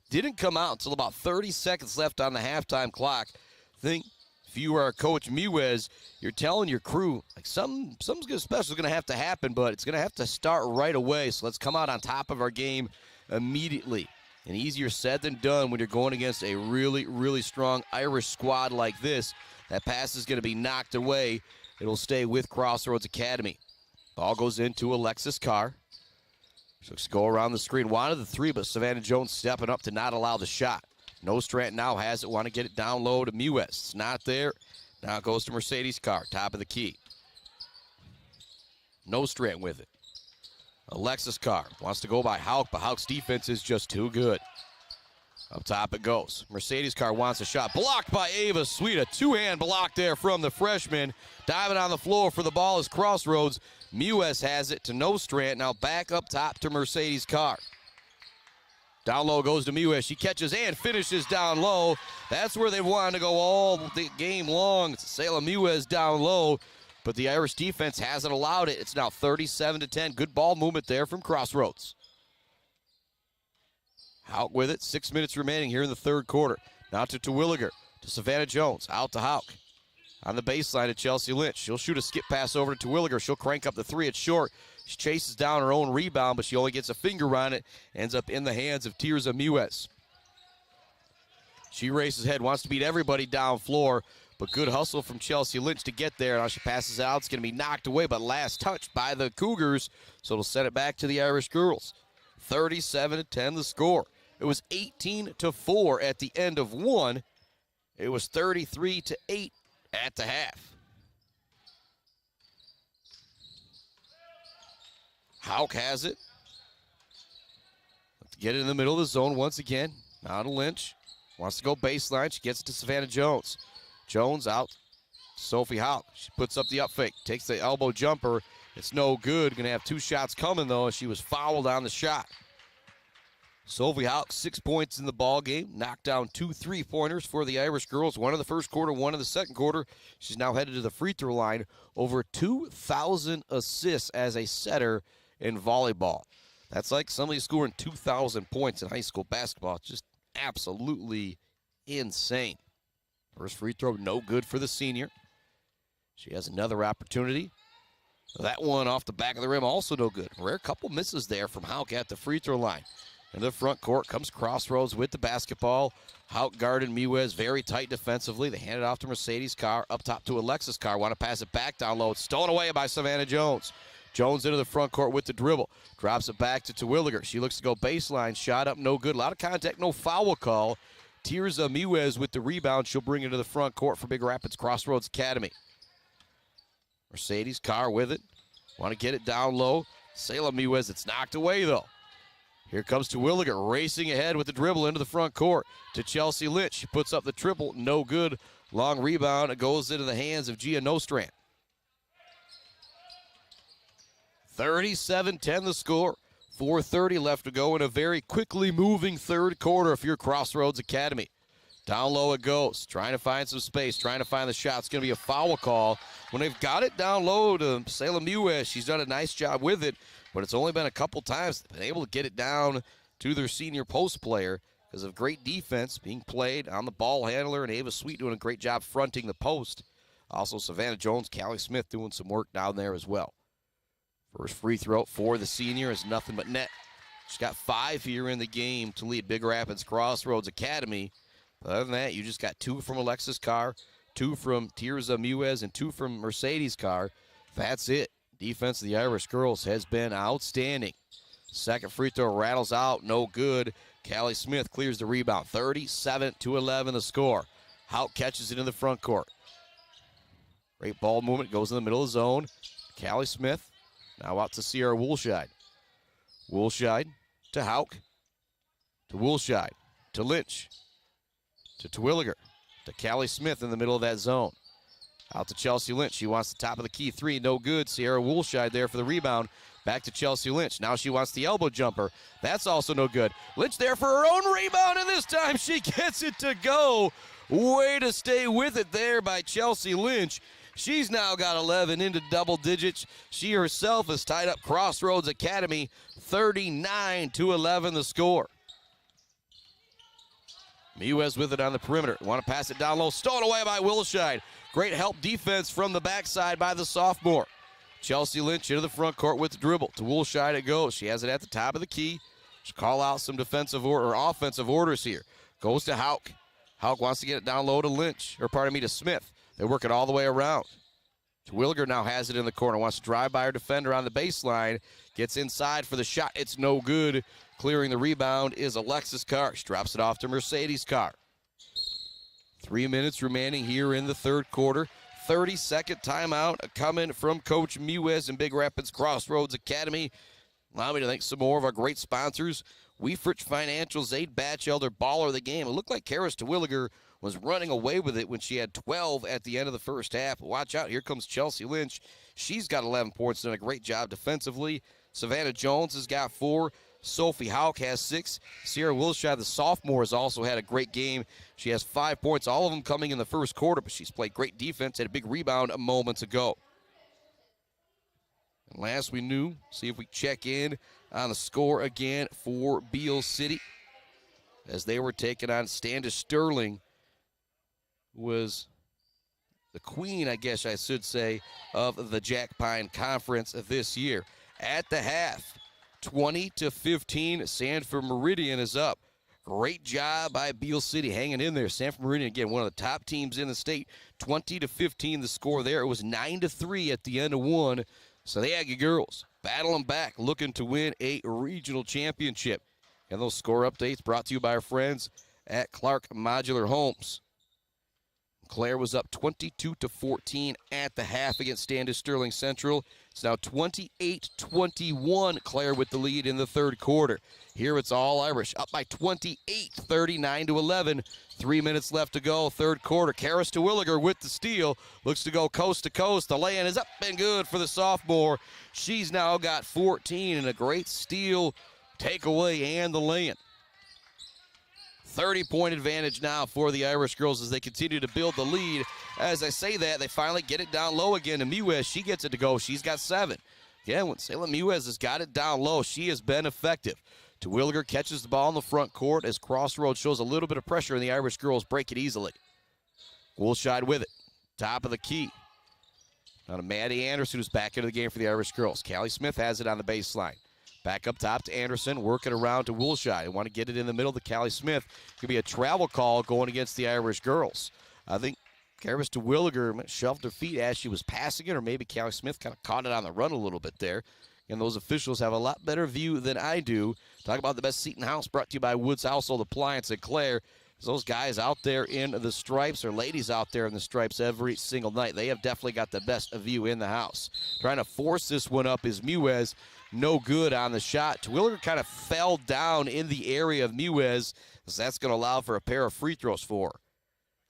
didn't come out until about 30 seconds left on the halftime clock. I think if you are Coach Mewes, you're telling your crew, like something special is going to have to happen, but it's going to have to start right away. So let's come out on top of our game immediately. And easier said than done when you're going against a really, really strong Irish squad like this. That pass is going to be knocked away. It'll stay with Crossroads Academy. Ball goes into Alexis Carr. So go around the screen. Wanted the 3, but Savannah Jones stepping up to not allow the shot. Nostrand now has it. Want to get it down low to Mewes. It's not there. Now it goes to Mercedes Carr, top of the key. Nostrand with it. Alexis Carr wants to go by Hauk, but Hauk's defense is just too good. Up top it goes. Mercedes Carr wants a shot. Blocked by Ava Sweet. A two-hand block there from the freshman. Diving on the floor for the ball is Crossroads. Mewes has it to Nostrand. Now back up top to Mercedes Carr. Down low goes to Mewes. She catches and finishes down low. That's where they wanted to go all the game long. It's Salem Mewes down low, but the Irish defense hasn't allowed it. It's now 37-10. Good ball movement there from Crossroads. Hauk with it. 6 minutes remaining here in the third quarter. Now to Terwilliger, to Savannah Jones. Out to Hauk. On the baseline to Chelsea Lynch. She'll shoot a skip pass over to Terwilliger. She'll crank up the 3. It's short. She chases down her own rebound, but she only gets a finger on it. Ends up in the hands of Tirza Mewes. She races ahead, wants to beat everybody down floor, but good hustle from Chelsea Lynch to get there. Now she passes out. It's going to be knocked away, but last touch by the Cougars, so it'll send it back to the Irish girls. 37-10 the score. It was 18-4 at the end of 1. It was 33-8 at the half. Hauk has it. Let's get it in the middle of the zone once again. Now to Lynch. Wants to go baseline. She gets it to Savannah Jones. Jones out Sophie Houck, she puts up the up fake, takes the elbow jumper. It's no good. Going to have 2 shots coming, though, as she was fouled on the shot. Sophie Houck, 6 points in the ball game, knocked down 2 3-pointers for the Irish girls, 1 in the first quarter, 1 in the second quarter. She's now headed to the free throw line. Over 2,000 assists as a setter in volleyball. That's like somebody scoring 2,000 points in high school basketball. It's just absolutely insane. First free throw, no good for the senior. She has another opportunity. That one off the back of the rim, also no good. Rare couple misses there from Houck at the free throw line. In the front court comes Crossroads with the basketball. Houck guarded Mewes very tight defensively. They hand it off to Mercedes Carr. Up top to Alexis Carr. Want to pass it back down low. It's stolen away by Savannah Jones. Jones into the front court with the dribble. Drops it back to Terwilliger. She looks to go baseline. Shot up, no good. A lot of contact, no foul call. Tirza Mewes with the rebound. She'll bring it to the front court for Big Rapids Crossroads Academy. Mercedes Carr with it. Want to get it down low. Salem Mewes, it's knocked away, though. Here comes Terwilliger racing ahead with the dribble into the front court to Chelsea Lynch. She puts up the triple, no good. Long rebound. It goes into the hands of Gia Nostrand. 37-10 the score. 4:30 left to go in a very quickly moving third quarter if you're Crossroads Academy. Down low it goes, trying to find some space, trying to find the shot. It's going to be a foul call. When they've got it down low to Salem Mewes, she's done a nice job with it, but it's only been a couple times they've been able to get it down to their senior post player because of great defense being played on the ball handler, and Ava Sweet doing a great job fronting the post. Also, Savannah Jones, Callie Smith doing some work down there as well. First free throw for the senior is nothing but net. She's got 5 here in the game to lead Big Rapids Crossroads Academy. Other than that, you just got 2 from Alexis Carr, 2 from Tirza Mewes, and 2 from Mercedes Carr. That's it. Defense of the Irish girls has been outstanding. Second free throw rattles out, no good. Callie Smith clears the rebound. 37-11 the score. Houck catches it in the front court. Great ball movement, goes in the middle of the zone. Callie Smith now out to Sierra Woolshide. Woolshide to Houck, to Woolshide, to Lynch, to Terwilliger, to Callie Smith in the middle of that zone. Out to Chelsea Lynch. She wants the top of the key 3. No good. Sierra Woolshide there for the rebound. Back to Chelsea Lynch. Now she wants the elbow jumper. That's also no good. Lynch there for her own rebound, and this time she gets it to go. Way to stay with it there by Chelsea Lynch. She's now got 11 into double digits. She herself has tied up Crossroads Academy. 39-11 the score. Mewes with it on the perimeter. Want to pass it down low. Stolen away by Woolshide. Great help defense from the backside by the sophomore. Chelsea Lynch into the front court with the dribble. To Woolshide it goes. She has it at the top of the key. She'll call out some defensive or offensive orders here. Goes to Houck. Houck wants to get it down low to Lynch, or pardon me, to Smith. They work it all the way around. Terwilliger now has it in the corner. Wants to drive by her defender on the baseline. Gets inside for the shot. It's no good. Clearing the rebound is Alexis Carr. She drops it off to Mercedes Carr. 3 minutes remaining here in the third quarter. 30-second timeout coming from Coach Mewes and Big Rapids Crossroads Academy. Allow me to thank some more of our great sponsors. Weefrich Financial, Zaid Batchelder, baller of the game. It looked like Karis Terwilliger was running away with it when she had 12 at the end of the first half. Watch out, here comes Chelsea Lynch. She's got 11 points, done a great job defensively. Savannah Jones has got 4. Sophie Houck has 6. Sierra Woolshide, the sophomore, has also had a great game. She has 5 points, all of them coming in the first quarter, but she's played great defense, had a big rebound moments ago. And last we knew, see if we check in on the score again for Beale City as they were taking on Standish Sterling, who was the queen, I guess I should say, of the Jack Pine Conference this year. At the half, 20-15, Sanford Meridian is up. Great job by Beale City hanging in there. Sanford Meridian, again, one of the top teams in the state. 20-15 the score there. It was 9-3 at the end of one. So the Aggie girls battling back, looking to win a regional championship. And those score updates brought to you by our friends at Clark Modular Homes. Clare was up 22-14 at the half against Standish Sterling Central. It's now 28-21. Clare with the lead in the third quarter. Here it's all Irish, up by 28, 39-11. 3 minutes left to go, third quarter. Karis Terwilliger with the steal. Looks to go coast to coast. The lay-in is up and good for the sophomore. She's now got 14 and a great steal, takeaway, and the lay-in. 30-point advantage now for the Irish girls as they continue to build the lead. As I say that, they finally get it down low again to Mewes. She gets it to go. She's got 7. Again, when Salem Mewes has got it down low, she has been effective. Terwilliger catches the ball in the front court as Crossroads shows a little bit of pressure, and the Irish girls break it easily. Woolshide with it. Top of the key. Now to Maddie Anderson, who's back into the game for the Irish girls. Callie Smith has it on the baseline. Back up top to Anderson, working around to Woolshide. They want to get it in the middle to Callie Smith. Could be a travel call going against the Irish girls. I think Karis Terwilliger shoved her feet as she was passing it, or maybe Callie Smith kind of caught it on the run a little bit there. And those officials have a lot better view than I do. Talk about the best seat in the house, brought to you by Woods Household Appliance at Clare. Those guys out there in the stripes, or ladies out there in the stripes every single night, they have definitely got the best view in the house. Trying to force this one up is Mewes. No good on the shot. Terwilliger kind of fell down in the area of Mewes, so that's going to allow for a pair of free throws for her.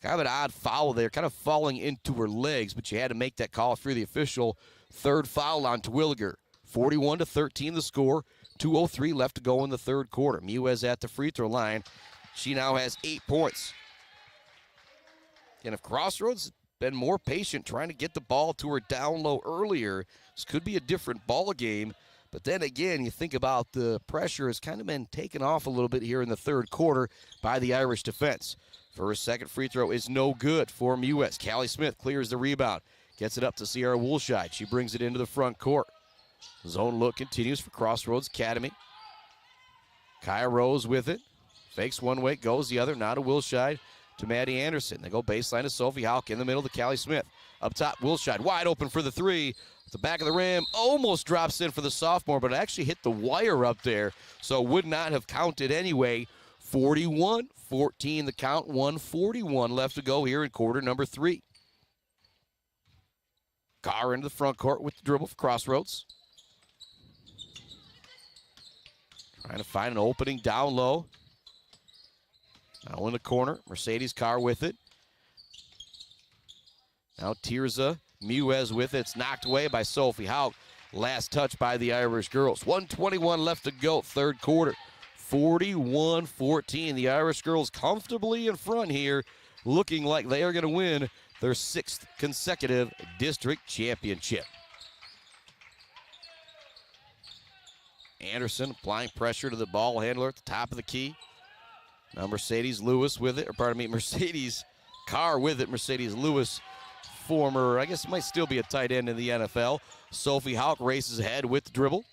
Kind of an odd foul there, kind of falling into her legs, but you had to make that call through the official. Third foul on Terwilliger. 41-13 the score. 2:03 left to go in the third quarter. Mewes at the free throw line. She now has 8 points. And if Crossroads had been more patient trying to get the ball to her down low earlier, this could be a different ball game. But then again, you think about the pressure has kind of been taken off a little bit here in the third quarter by the Irish defense. First, second free throw is no good for Mewes. Callie Smith clears the rebound. Gets it up to Sierra Woolshide. She brings it into the front court. Zone look continues for Crossroads Academy. Kaya Rose with it. Fakes one way, goes the other. Now to Woolshide, to Maddie Anderson. They go baseline to Sophie Houck in the middle to Callie Smith. Up top, Woolshide wide open for the three. At the back of the rim, almost drops in for the sophomore, but it actually hit the wire up there, so would not have counted anyway. 41-14 the count, 1:41 left to go here in quarter number 3. Carr into the front court with the dribble for Crossroads. Trying to find an opening down low. Now in the corner, Mercedes Carr with it. Now Tirza Mewes with it. It's knocked away by Sophie Houck. Last touch by the Irish girls. 1:21 left to go, third quarter. 41-14. The Irish girls comfortably in front here, looking like they are going to win their 6th consecutive district championship. Anderson applying pressure to the ball handler at the top of the key. Now Mercedes Lewis with it, Mercedes Carr with it. Mercedes Lewis, former, I guess might still be a tight end in the NFL. Sophie Houck races ahead with the dribble.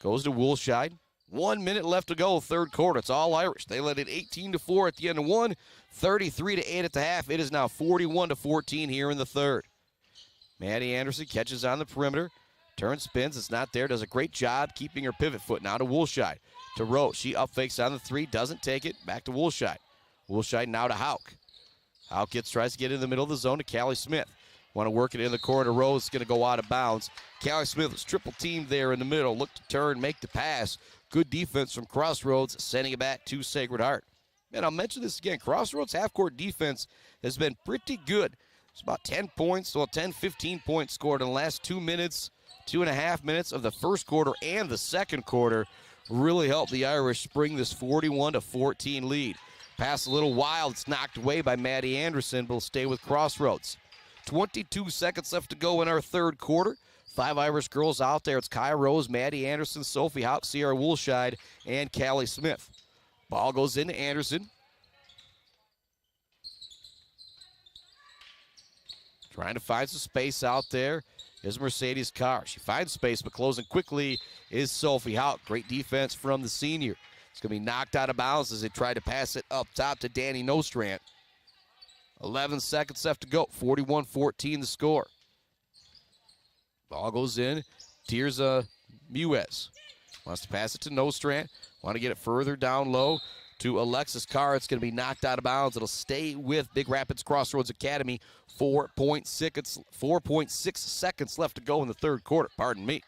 Goes to Woolshide. 1 minute left to go, third quarter. It's all Irish. They led it 18-4 at the end of one, 33-8 at the half. It is now 41-14 here in the third. Maddie Anderson catches on the perimeter. Turns, spins, it's not there. Does a great job keeping her pivot foot. Now to Woolshide. To Rose. She up fakes on the three. Doesn't take it. Back to Woolshide. Woolshide now to Houck. Houck tries to get in the middle of the zone to Callie Smith. Want to work it in the corner. Rose is going to go out of bounds. Callie Smith was triple teamed there in the middle. Look to turn, make the pass. Good defense from Crossroads, sending it back to Sacred Heart. And I'll mention this again. Crossroads half-court defense has been pretty good. It's about 10 points, 15 points scored in the last 2 minutes, 2.5 minutes of the first quarter and the second quarter. Really helped the Irish spring this 41-14 lead. Pass a little wild. It's knocked away by Maddie Anderson, but will stay with Crossroads. 22 seconds left to go in our third quarter. 5 Irish girls out there. It's Kaya Rose, Maddie Anderson, Sophie Houck, Sierra Woolshide, and Callie Smith. Ball goes into Anderson. Trying to find some space out there is Mercedes Carr. She finds space, but closing quickly is Sophie Houck. Great defense from the senior. It's going to be knocked out of bounds as they try to pass it up top to Danny Nostrand. 11 seconds left to go. 41-14 the score. Ball goes in. Tirza Mewes wants to pass it to Nostrand. Want to get it further down low. to Alexis Carr. It's going to be knocked out of bounds. It'll stay with Big Rapids Crossroads Academy. 4.6 seconds left to go in the third quarter. Pardon me.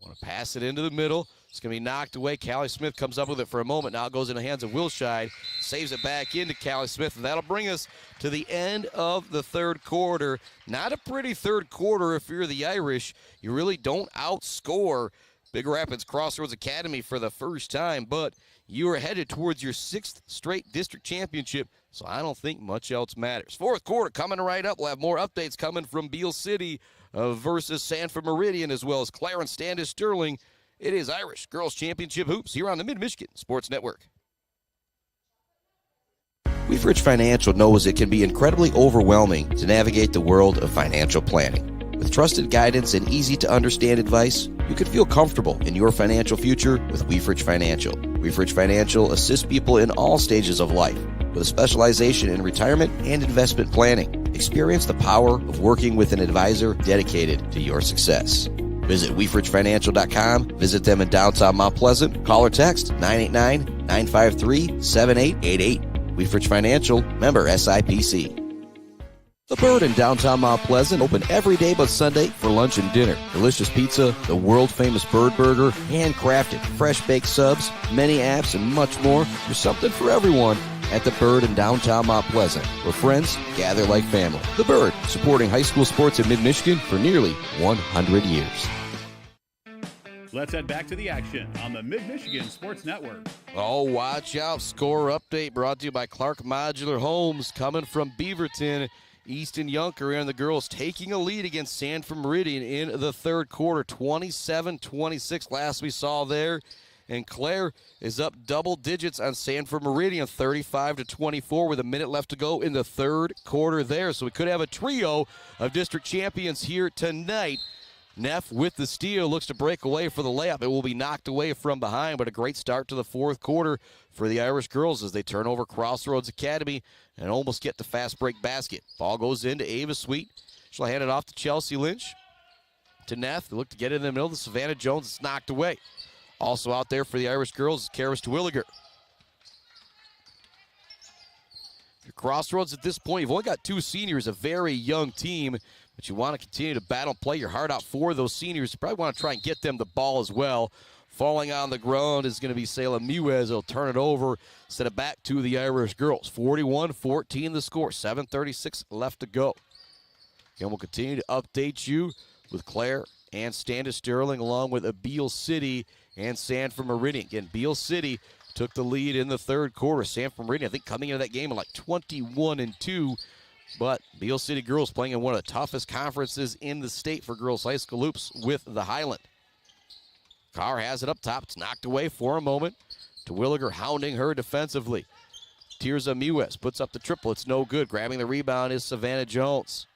Want to pass it into the middle. It's going to be knocked away. Callie Smith comes up with it for a moment. Now it goes in the hands of Wilshide. Saves it back into Callie Smith. And that'll bring us to the end of the third quarter. Not a pretty third quarter if you're the Irish. You really don't outscore Big Rapids Crossroads Academy for the first time. But you are headed towards your 6th straight district championship. So I don't think much else matters. Fourth quarter coming right up. We'll have more updates coming from Beale City versus Sanford Meridian, as well as Clarence Standish Sterling. It is Irish Girls Championship Hoops here on the Mid-Michigan Sports Network. Weefridge Financial knows it can be incredibly overwhelming to navigate the world of financial planning. With trusted guidance and easy-to-understand advice, you can feel comfortable in your financial future with Weefridge Financial. Weefridge Financial assists people in all stages of life with a specialization in retirement and investment planning. Experience the power of working with an advisor dedicated to your success. Visit WeefridgeFinancial.com. Visit them in downtown Mount Pleasant. Call or text 989-953-7888. Weefridge Financial, member SIPC. The Bird in downtown Mount Pleasant, open every day but Sunday for lunch and dinner. Delicious pizza, the world-famous Bird Burger, handcrafted, fresh-baked subs, many apps, and much more. There's something for everyone at The Bird in downtown Mount Pleasant, where friends gather like family. The Bird, supporting high school sports in mid-Michigan for nearly 100 years. Let's head back to the action on the Mid-Michigan Sports Network. Oh, watch out. Score update brought to you by Clark Modular Homes, coming from Beaverton. Easton Yunker and the girls taking a lead against Sanford Meridian in the third quarter, 27-26 last we saw there. And Claire is up double digits on Sanford Meridian, 35-24 with a minute left to go in the third quarter there. So we could have a trio of district champions here tonight. Neff with the steal looks to break away for the layup. It will be knocked away from behind, but a great start to the fourth quarter for the Irish girls as they turn over Crossroads Academy and almost get the fast break basket. Ball goes into Ava Sweet. She'll hand it off to Chelsea Lynch. To Neff. They look to get it in the middle to Savannah Jones. It's knocked away. Also out there for the Irish girls is Karis Terwilliger. Your Crossroads at this point, you've only got two seniors, a very young team, but you want to continue to battle, play your heart out for those seniors. You probably want to try and get them the ball as well. Falling on the ground is going to be Salem Muez. He'll turn it over, set it back to the Irish girls. 41-14 the score, 7:36 left to go. Again, we'll continue to update you with Claire and Standish Sterling along with Beale City and Sanford Meridian. Again, Beale City took the lead in the third quarter. Sanford Meridian, I think, coming into that game at like 21-2. But Beale City girls playing in one of the toughest conferences in the state for girls high school hoops with the Highland. Carr has it up top. It's knocked away for a moment. Terwilliger hounding her defensively. Tirza Muez puts up the triple. It's no good. Grabbing the rebound is Savannah Jones.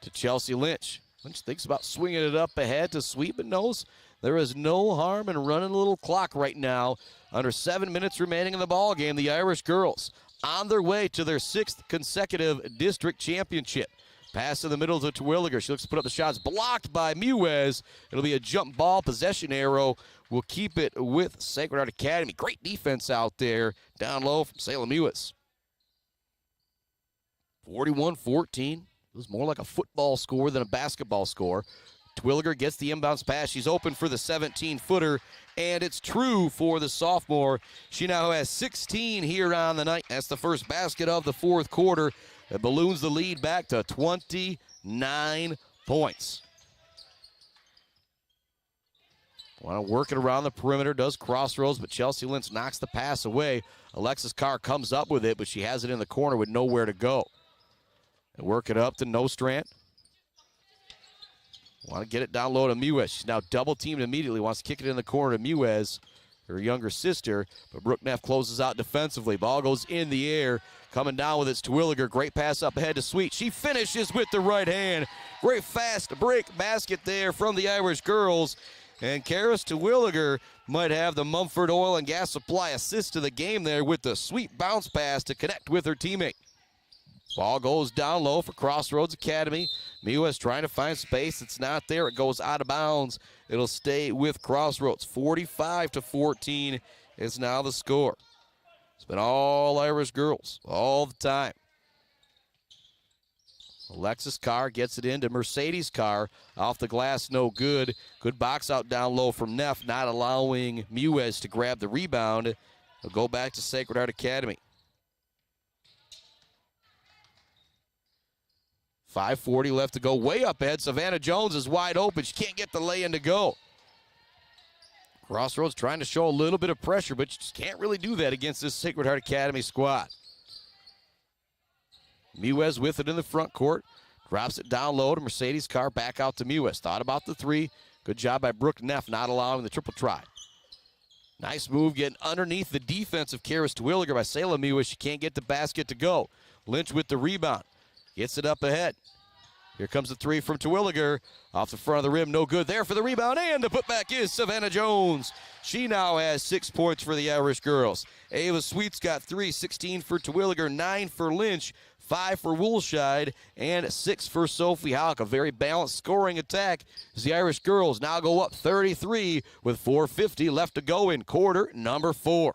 To Chelsea Lynch. Lynch thinks about swinging it up ahead to Sweet, but knows there is no harm in running a little clock right now. Under 7 minutes remaining in the ball game, the Irish girls on their way to their 6th consecutive district championship. Pass in the middle to Terwilliger. She looks to put up the shots. Blocked by Muez. It'll be a jump ball. Possession arrow will keep it with Sacred Heart Academy. Great defense out there. Down low from Salem Muez. 41-14. It was more like a football score than a basketball score. Terwilliger gets the inbounds pass. She's open for the 17-footer, and it's true for the sophomore. She now has 16 here on the night. That's the first basket of the fourth quarter. It balloons the lead back to 29 points. Want to work it around the perimeter, does Crossroads, but Chelsea Lynch knocks the pass away. Alexis Carr comes up with it, but she has it in the corner with nowhere to go. And work it up to Nostrand. Want to get it down low to Muez. She's now double-teamed immediately. Wants to kick it in the corner to Muez, her younger sister. But Brooke Neff closes out defensively. Ball goes in the air. Coming down with it, Terwilliger. Great pass up ahead to Sweet. She finishes with the right hand. Great fast break basket there from the Irish girls. And Karis Terwilliger might have the Mumford Oil and Gas Supply assist to the game there with the sweet bounce pass to connect with her teammate. Ball goes down low for Crossroads Academy. Mewes trying to find space. It's not there. It goes out of bounds. It'll stay with Crossroads. 45-14 is now the score. It's been all Irish girls all the time. Alexis Carr gets it into Mercedes Carr. Off the glass, no good. Good box out down low from Neff, not allowing Mewes to grab the rebound. He'll go back to Sacred Heart Academy. 5:40 left to go. Way up ahead. Savannah Jones is wide open. She can't get the lay-in to go. Crossroads trying to show a little bit of pressure, but you just can't really do that against this Sacred Heart Academy squad. Mewes with it in the front court. Drops it down low to Mercedes Carr. Back out to Mewes. Thought about the three. Good job by Brooke Neff not allowing the triple try. Nice move getting underneath the defense of Karis Terwilliger by Salem Mewes. She can't get the basket to go. Lynch with the rebound. Gets it up ahead. Here comes the three from Terwilliger. Off the front of the rim, no good there for the rebound, and the putback is Savannah Jones. She now has 6 points for the Irish girls. Ava Sweet's got 3, 16 for Terwilliger, 9 for Lynch, 5 for Woolshide, and 6 for Sophie Houck. A very balanced scoring attack as the Irish girls now go up 33 with 4:50 left to go in quarter number 4.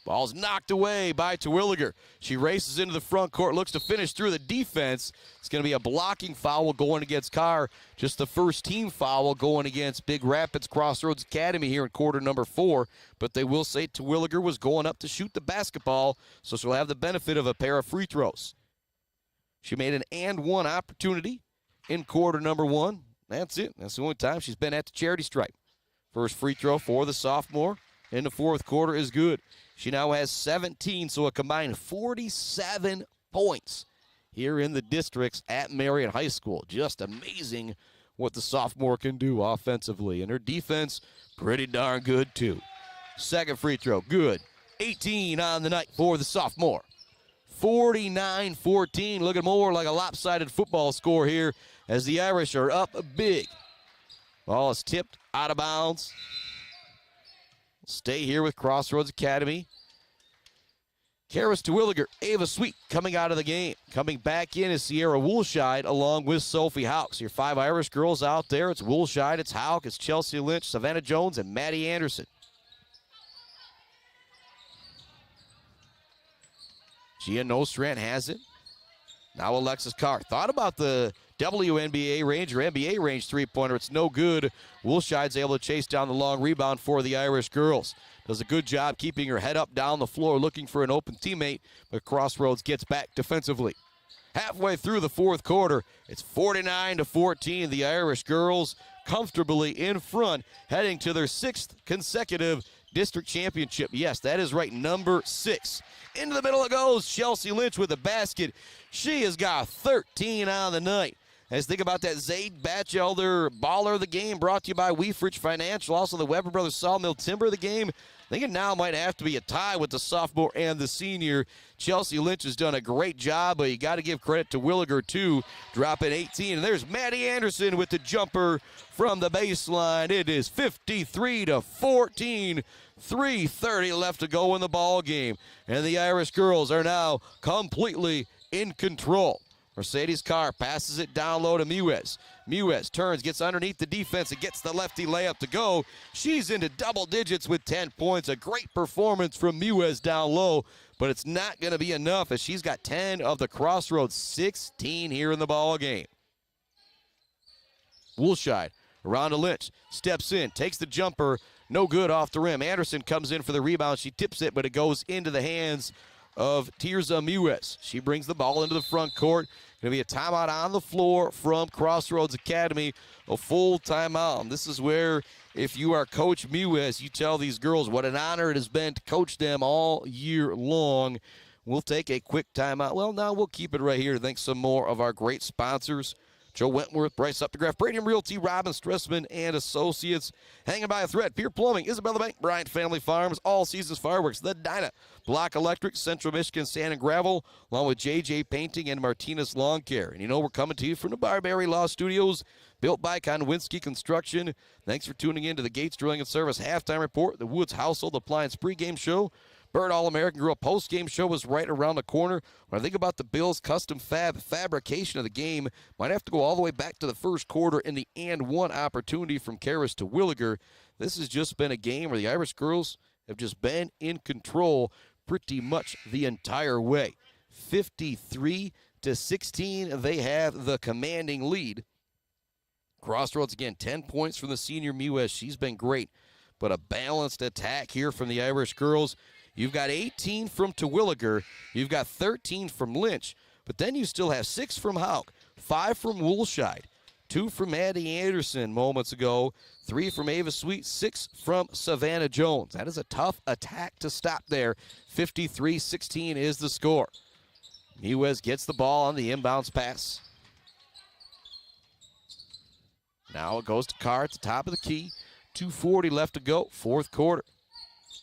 Ball's knocked away by Terwilliger. She races into the front court, looks to finish through the defense. It's going to be a blocking foul going against Carr. Just the first team foul going against Big Rapids Crossroads Academy here in quarter number 4. But they will say Terwilliger was going up to shoot the basketball, so she'll have the benefit of a pair of free throws. She made an and one opportunity in quarter number 1. That's it. That's the only time she's been at the charity stripe. First free throw for the sophomore in the fourth quarter is good. She now has 17, so a combined 47 points here in the districts at Marion High School. Just amazing what the sophomore can do offensively. And her defense, pretty darn good, too. Second free throw, good. 18 on the night for the sophomore. 49-14, looking more like a lopsided football score here as the Irish are up big. Ball is tipped out of bounds. Stay here with Crossroads Academy. Karis Terwilliger, Ava Sweet coming out of the game. Coming back in is Sierra Woolshide along with Sophie Houck. So your 5 Irish girls out there. It's Woolshide, it's Houck, it's Chelsea Lynch, Savannah Jones, and Maddie Anderson. Gia Nostrand has it. Now Alexis Carr. Thought about the WNBA range or NBA range three-pointer. It's no good. Woolshide's able to chase down the long rebound for the Irish girls. Does a good job keeping her head up down the floor looking for an open teammate, but Crossroads gets back defensively. Halfway through the fourth quarter, it's 49-14. The Irish girls comfortably in front, heading to their 6th consecutive district championship. Yes, that is right, number 6. Into the middle it goes. Chelsea Lynch with the basket. She has got 13 on the night. As think about that, Zaid Batchelder baller of the game, brought to you by Weefridge Financial, also the Weber Brothers Sawmill Timber of the game. I think it now might have to be a tie with the sophomore and the senior. Chelsea Lynch has done a great job, but you got to give credit to Williger, too, dropping 18. And there's Maddie Anderson with the jumper from the baseline. It is 53-14. 3:30 left to go in the ball game. And the Irish girls are now completely in control. Mercedes Carr passes it down low to Mewes. Mewes turns, gets underneath the defense, and gets the lefty layup to go. She's into double digits with 10 points. A great performance from Mewes down low, but it's not going to be enough as she's got 10 of the Crossroads 16 here in the ball game. Woolshide around to Lynch, steps in, takes the jumper, no good off the rim. Anderson comes in for the rebound. She tips it, but it goes into the hands of Tirza Mewes. She brings the ball into the front court. Going to be a timeout on the floor from Crossroads Academy, a full timeout. And this is where, if you are Coach Mewes, you tell these girls what an honor it has been to coach them all year long. We'll take a quick timeout. Well, now we'll keep it right here to thank some more of our great sponsors. Joe Wentworth, Bryce Updegraff, Bradium Realty, Robin Stressman and Associates. Hanging by a thread, Pier Plumbing, Isabella Bank, Bryant Family Farms, All Seasons Fireworks, The Dyna, Block Electric, Central Michigan Sand and Gravel, along with JJ Painting and Martinez Lawn Care. And you know we're coming to you from the Barbary Law Studios, built by Konwinski Construction. Thanks for tuning in to the Gates Drilling and Service Halftime Report, the Woods Household Appliance pregame show, Bird All-American Girl post-game show is right around the corner. When I think about the Bills' custom fabrication of the game, might have to go all the way back to the first quarter in the and one opportunity from Karras to Williger. This has just been a game where the Irish girls have just been in control pretty much the entire way. 53-16, they have the commanding lead. Crossroads, again, 10 points from the senior Mewes. She's been great. But a balanced attack here from the Irish girls. You've got 18 from Terwilliger. You've got 13 from Lynch. But then you still have 6 from Hauk, 5 from Woolshide, 2 from Maddie Anderson moments ago, 3 from Ava Sweet, 6 from Savannah Jones. That is a tough attack to stop there. 53-16 is the score. Mewes gets the ball on the inbounds pass. Now it goes to Carr at the top of the key. 2:40 left to go, fourth quarter.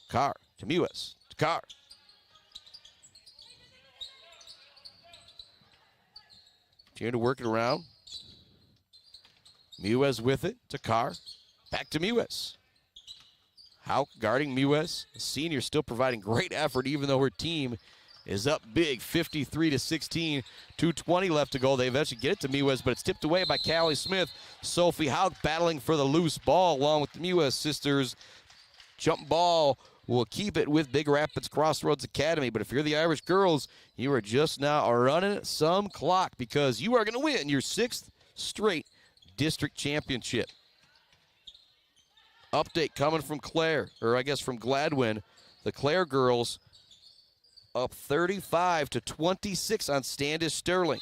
Carr to Mewes, to Carr. Trying to work it around. Mewes with it to Carr. Back to Mewes. Hauk guarding Mewes. The senior still providing great effort even though her team is up big, 53-16. 2:20 left to go. They eventually get it to Mewes, but it's tipped away by Callie Smith. Sophie Hauk battling for the loose ball along with the Mewes sisters. Jump ball will keep it with Big Rapids Crossroads Academy. But if you're the Irish girls, you are just now running some clock because you are going to win your 6th straight district championship. Update coming from Clare, or I guess from Gladwin. The Clare girls up 35-26 on Standish Sterling.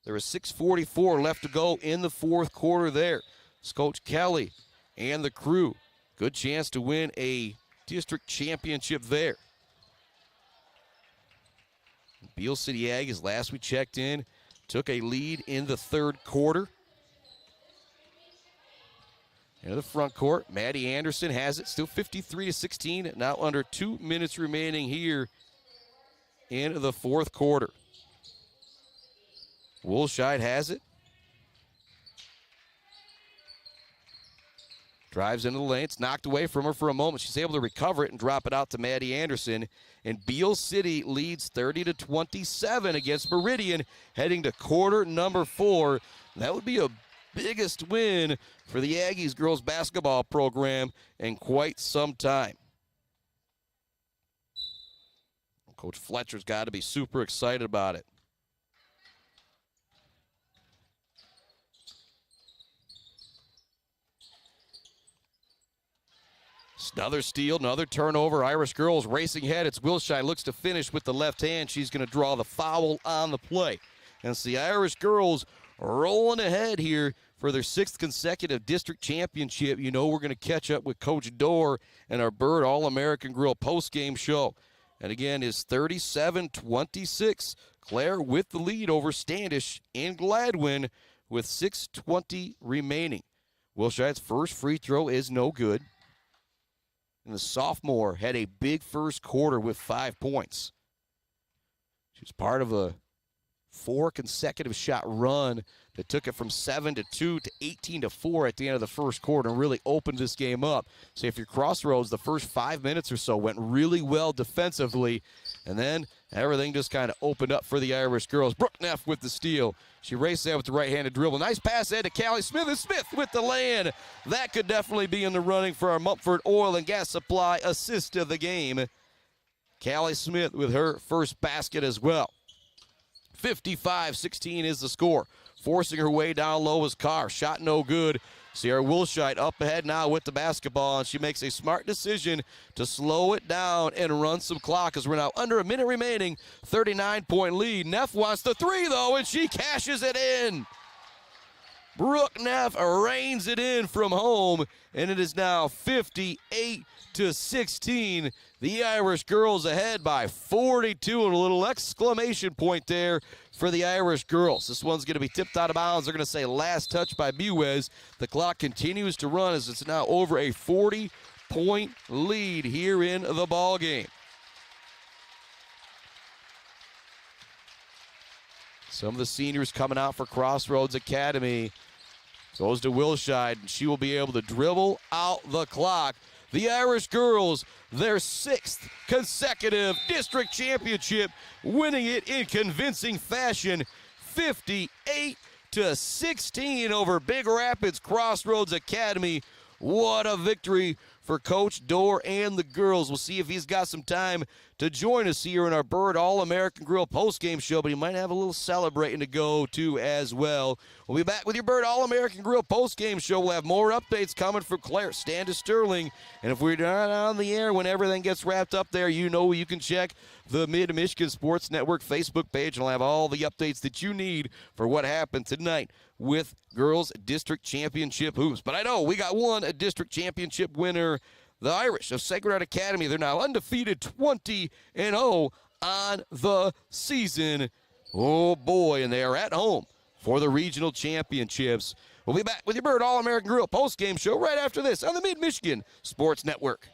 There is 6:44 left to go in the fourth quarter there. It's Coach Kelly and the crew. Good chance to win a district championship there. Beale City Aggies, last we checked in, took a lead in the third quarter. In the front court, Maddie Anderson has it, still 53-16, now under 2 minutes remaining here in the fourth quarter. Woolshide has it. Drives into the lane. It's knocked away from her for a moment. She's able to recover it and drop it out to Maddie Anderson. And Beale City leads 30-27 against Meridian, heading to quarter number 4. That would be a biggest win for the Aggies girls basketball program in quite some time. Coach Fletcher's got to be super excited about it. Another steal, another turnover. Irish girls racing ahead. It's Wilshire, looks to finish with the left hand. She's going to draw the foul on the play. And it's the Irish girls rolling ahead here for their 6th consecutive district championship. You know we're going to catch up with Coach Dorr and our Bird All-American Grill post-game show. And again, is 37-26. Clare with the lead over Standish and Gladwin with 6:20 remaining. Wilshire's first free throw is no good. And the sophomore had a big first quarter with 5 points. She was part of a 4 consecutive shot run that took it from 7-2 to 18-4 at the end of the first quarter and really opened this game up. So if you're Crossroads, the first 5 minutes or so went really well defensively, and then everything just kind of opened up for the Irish girls. Brooke Neff with the steal. She raced there with the right-handed dribble. Nice pass ahead to Callie Smith, and Smith with the lay-in. That could definitely be in the running for our Mumford Oil and Gas Supply assist of the game. Callie Smith with her first basket as well. 55-16 is the score. Forcing her way down low is Carr. Shot no good. Sierra Woolshide up ahead now with the basketball, and she makes a smart decision to slow it down and run some clock as we're now under a minute remaining. 39-point lead. Neff wants the three, though, and she cashes it in. Brooke Neff reins it in from home, and it is now 58-16. The Irish girls ahead by 42, and a little exclamation point there for the Irish girls. This one's going to be tipped out of bounds. They're going to say last touch by Mewes. The clock continues to run as it's now over a 40-point lead here in the ball game. Some of the seniors coming out for Crossroads Academy. Goes to Wilshide, and she will be able to dribble out the clock. the Irish girls their 6th consecutive district championship, winning it in convincing fashion, 58-16 over Big Rapids Crossroads Academy. What a victory for Coach Dorr and the girls. We'll see if he's got some time to join us here in our Bird All-American Grill postgame show, but he might have a little celebrating to go to as well. We'll be back with your Bird All-American Grill postgame show. We'll have more updates coming from Claire Standish Sterling, and if we're not on the air when everything gets wrapped up there, you know you can check the Mid-Michigan Sports Network Facebook page, and I'll have all the updates that you need for what happened tonight with girls district championship hoops. But I know we got a district championship winner, the Irish of Sacred Heart Academy. They're now undefeated, 20-0 on the season. Oh boy, and they are at home for the regional championships. We'll be back with your Bird All-American Grill postgame show right after this on the Mid-Michigan Sports Network.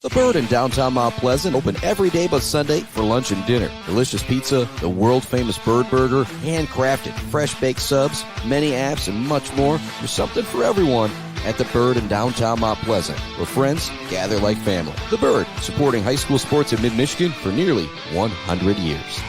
The Bird in downtown Mount Pleasant, open every day but Sunday for lunch and dinner. Delicious pizza, the world-famous Bird Burger, handcrafted, fresh-baked subs, many apps, and much more. There's something for everyone at The Bird in downtown Mount Pleasant, where friends gather like family. The Bird, supporting high school sports in mid-Michigan for nearly 100 years.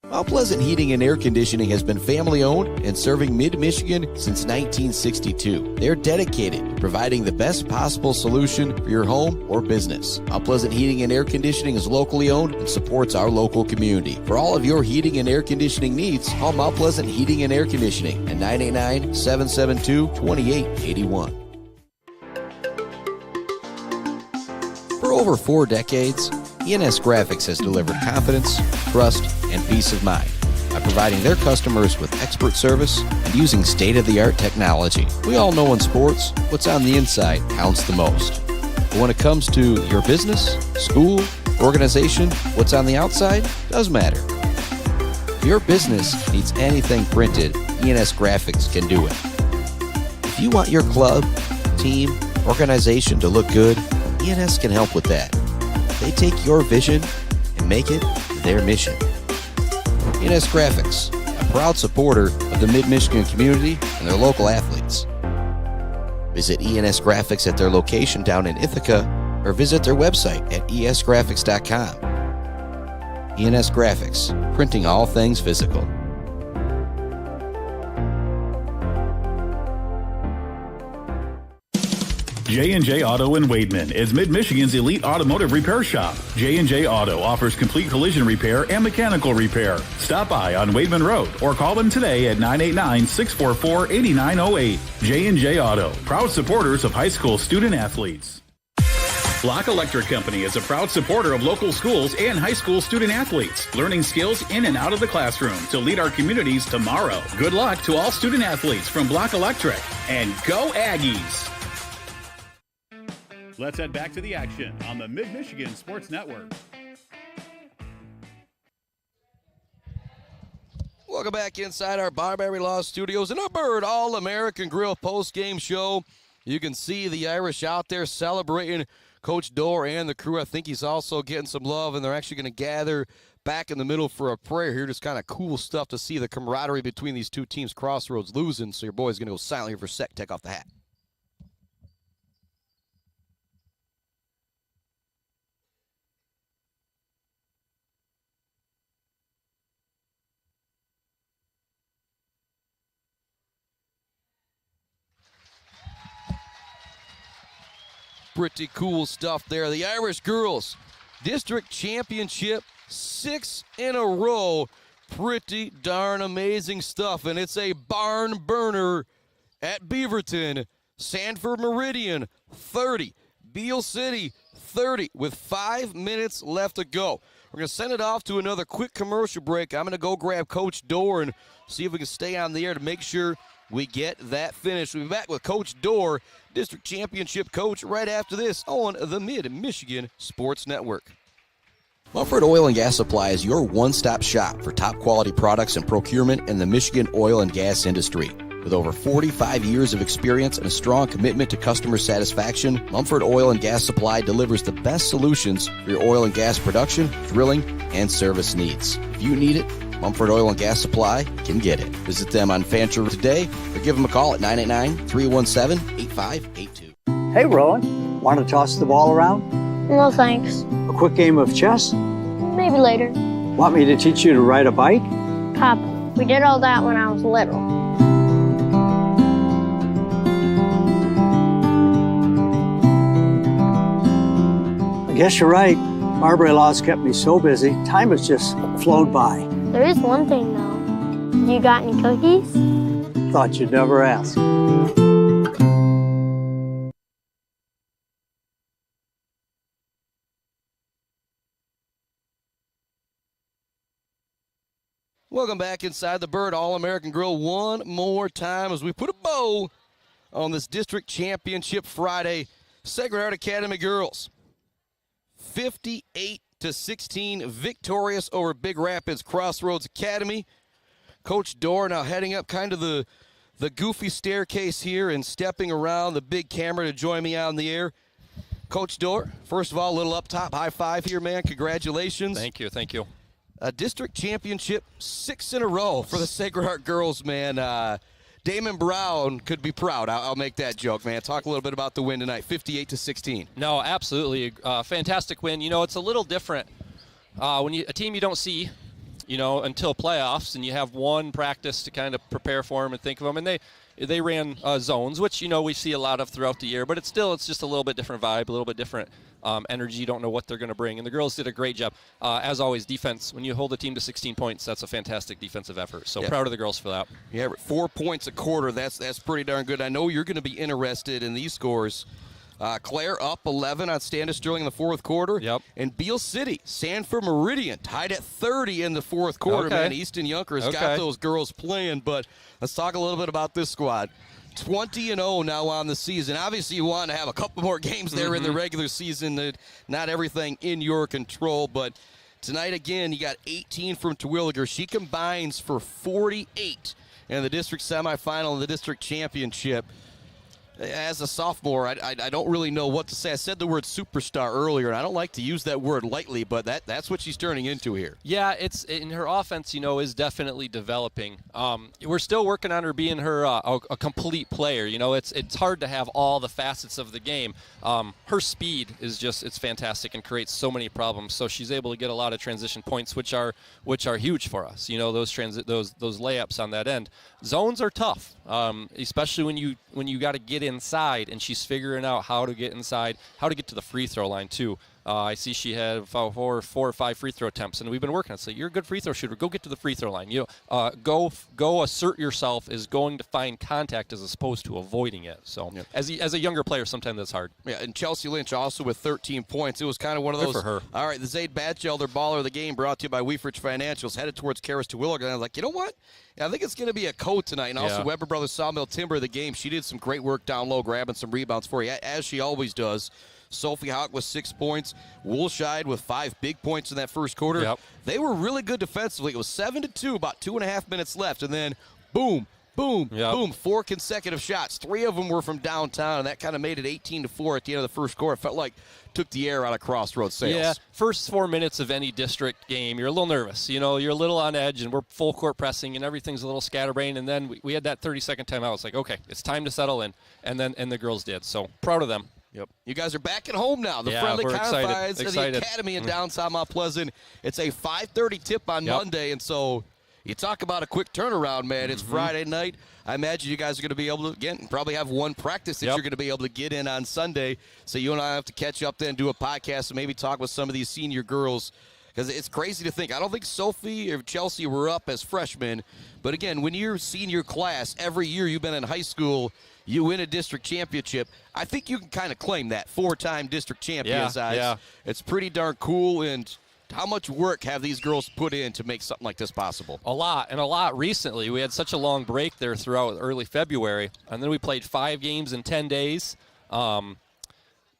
Mount Pleasant Heating and Air Conditioning has been family-owned and serving mid-Michigan since 1962. They're dedicated to providing the best possible solution for your home or business. Mount Pleasant Heating and Air Conditioning is locally owned and supports our local community. For all of your heating and air conditioning needs, call Mount Pleasant Heating and Air Conditioning at 989-772-2881. For over 4 decades, ENS Graphics has delivered confidence, trust, and peace of mind by providing their customers with expert service and using state-of-the-art technology. We all know in sports, what's on the inside counts the most. But when it comes to your business, school, organization, what's on the outside does matter. If your business needs anything printed, ENS Graphics can do it. If you want your club, team, organization to look good, ENS can help with that. They take your vision and make it their mission. ENS Graphics, a proud supporter of the Mid-Michigan community and their local athletes. Visit ENS Graphics at their location down in Ithaca or visit their website at esgraphics.com. ENS Graphics, printing all things physical. J&J Auto in Wademan is Mid-Michigan's elite automotive repair shop. J&J Auto offers complete collision repair and mechanical repair. Stop by on Wademan Road or call them today at 989-644-8908. J&J Auto, proud supporters of high school student athletes. Block Electric Company is a proud supporter of local schools and high school student athletes, learning skills in and out of the classroom to lead our communities tomorrow. Good luck to all student athletes from Block Electric, and go Aggies! Let's head back to the action on the Mid-Michigan Sports Network. Welcome back inside our Barberry Law Studios in our Bird All-American Grill post-game show. You can see the Irish out there celebrating Coach Dorr and the crew. I think he's also getting some love, and they're actually going to gather back in the middle for a prayer here. Just kind of cool stuff to see the camaraderie between these two teams. Crossroads losing, so your boy's going to go silent here for a sec. Take off the hat. Pretty cool stuff there. The Irish girls, district championship, 6 in a row. Pretty darn amazing stuff. And it's a barn burner at Beaverton. Sanford Meridian, 30. Beale City, 30 with 5 minutes left to go. We're going to send it off to another quick commercial break. I'm going to go grab Coach Dorr and see if we can stay on the air to make sure we get that finished. We'll be back with Coach Dorr, district championship coach, right after this on the Mid-Michigan Sports Network. Mumford Oil and Gas Supply is your one-stop shop for top quality products and procurement in the Michigan oil and gas industry. With over 45 years of experience and a strong commitment to customer satisfaction, Mumford Oil and Gas Supply delivers the best solutions for your oil and gas production, drilling, and service needs. If you need it, Mumford Oil and Gas Supply can get it. Visit them on Fancher today or give them a call at 989-317-8582. Hey, Rowan, want to toss the ball around? No thanks. A quick game of chess? Maybe later. Want me to teach you to ride a bike? Papa, we did all that when I was little. I guess you're right. Marbury Law's kept me so busy, time has just flown by. There is one thing, though. You got any cookies? Thought you'd never ask. Welcome back inside the Bird All-American Grill one more time as we put a bow on this district championship Friday. Sacred Heart Academy girls, 58-16, victorious over Big Rapids Crossroads Academy. Coach Dorr now heading up kind of the goofy staircase here and stepping around the big camera to join me out in the air. Coach Dorr, first of all, a little up top, high five here, man. Congratulations. Thank you, thank you. A district championship 6 in a row for the Sacred Heart girls, man. Damon Brown could be proud. I'll make that joke, man. Talk a little bit about the win tonight, 58-16. No, absolutely. Fantastic win. You know, it's a little different when a team you don't see, you know, until playoffs, and you have one practice to kind of prepare for them and think of them. And they ran zones, which, you know, we see a lot of throughout the year, but it's just a little bit different vibe, a little bit different energy. You don't know what they're going to bring. And the girls did a great job. As always, defense. When you hold a team to 16 points, that's a fantastic defensive effort. So proud of the girls for that. Yeah, 4 points a quarter. That's pretty darn good. I know you're going to be interested in these scores. Claire up 11 on Standish Sterling in the fourth quarter. Yep. And Beale City, Sanford Meridian tied at 30 in the fourth quarter. Okay. Man, Easton Yonkers got those girls playing. But let's talk a little bit about this squad. 20-0 now on the season. Obviously, you want to have a couple more games there in the regular season. Not everything in your control, but tonight, again, you got 18 from Terwilliger. She combines for 48 in the district semifinal and the district championship. As a sophomore, I don't really know what to say. I said the word superstar earlier, and I don't like to use that word lightly, but that's what she's turning into here. Yeah, it's in her offense, you know, is definitely developing. We're still working on her being a complete player. You know, it's hard to have all the facets of the game. Her speed is it's fantastic and creates so many problems. So she's able to get a lot of transition points, which are huge for us. You know, those layups on that end. Zones are tough, especially when you got to get inside, and she's figuring out how to get inside, how to get to the free throw line too. I see she had four or five free throw attempts, and we've been working on it. So you're a good free throw shooter. Go get to the free throw line. You know, go assert yourself is going to find contact as opposed to avoiding it. So as a younger player, sometimes that's hard. Yeah, and Chelsea Lynch also with 13 points. It was kind of one of those. Good for her. All right, the Zaid Batchelder baller of the game, brought to you by Weefridge Financials, headed towards Karis Terwilliger. And I was like, you know what? Yeah, I think it's going to be a code tonight. And also Weber Brothers Sawmill Timber of the game. She did some great work down low, grabbing some rebounds for you, as she always does. Sophie Hawk with 6 points. Woolshide with 5 big points in that first quarter. Yep. They were really good defensively. It was 7-2, about 2.5 minutes left. And then, boom, boom, boom, 4 consecutive shots. 3 of them were from downtown, and that kind of made it 18-4 at the end of the first quarter. It felt like took the air out of Crossroads sales. Yeah, first 4 minutes of any district game, you're a little nervous. You know, you're a little on edge, and we're full court pressing, and everything's a little scatterbrained. And then we had that 30-second timeout. It's like, okay, it's time to settle in. And the girls did. So proud of them. Yep. You guys are back at home now. The friendly confines of the Academy in downtown Mount Pleasant. It's a 5:30 tip on Monday, and so you talk about a quick turnaround, man. It's Friday night. I imagine you guys are going to be able to, again, probably have one practice that you're going to be able to get in on Sunday. So you and I have to catch up then, do a podcast, and maybe talk with some of these senior girls. Because it's crazy to think. I don't think Sophie or Chelsea were up as freshmen. But, again, when you're senior class, every year you've been in high school, you win a district championship. I think you can kind of claim that 4-time district champions. It's pretty darn cool. And how much work have these girls put in to make something like this possible? A lot recently. We had such a long break there throughout early February, and then we played 5 games in 10 days.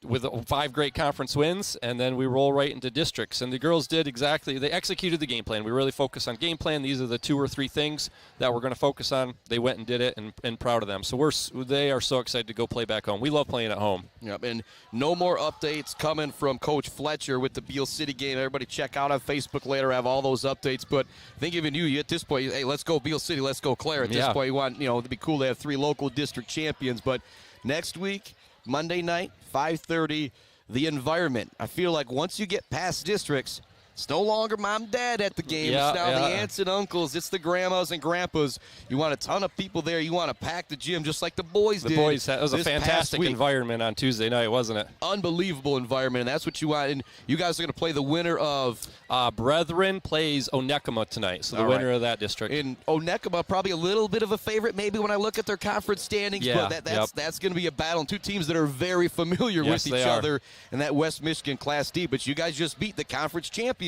with 5 great conference wins, and then we roll right into districts. And the girls did exactly, they executed the game plan. We really focus on game plan. These are the 2 or 3 things that we're going to focus on. They went and did it, and proud of them. So they are so excited to go play back home. We love playing at home. Yep, and no more updates coming from Coach Fletcher with the Beal City game. Everybody check out on Facebook later. I have all those updates. But I think even you at this point, hey, let's go Beal City, let's go Clare. At this point, you want, it'd be cool to have 3 local district champions. But next week, Monday night, 5:30, the environment. I feel like once you get past districts, it's no longer mom and dad at the game. It's now the aunts and uncles. It's the grandmas and grandpas. You want a ton of people there. You want to pack the gym just like the boys did. The boys, it was a fantastic environment on Tuesday night, wasn't it? Unbelievable environment, and that's what you want. And you guys are going to play the winner of? Brethren plays Onekama tonight, so the winner of that district. And Onekama, probably a little bit of a favorite maybe when I look at their conference standings, but that's going to be a battle. And 2 teams that are very familiar with each other in that West Michigan Class D. But you guys just beat the conference champion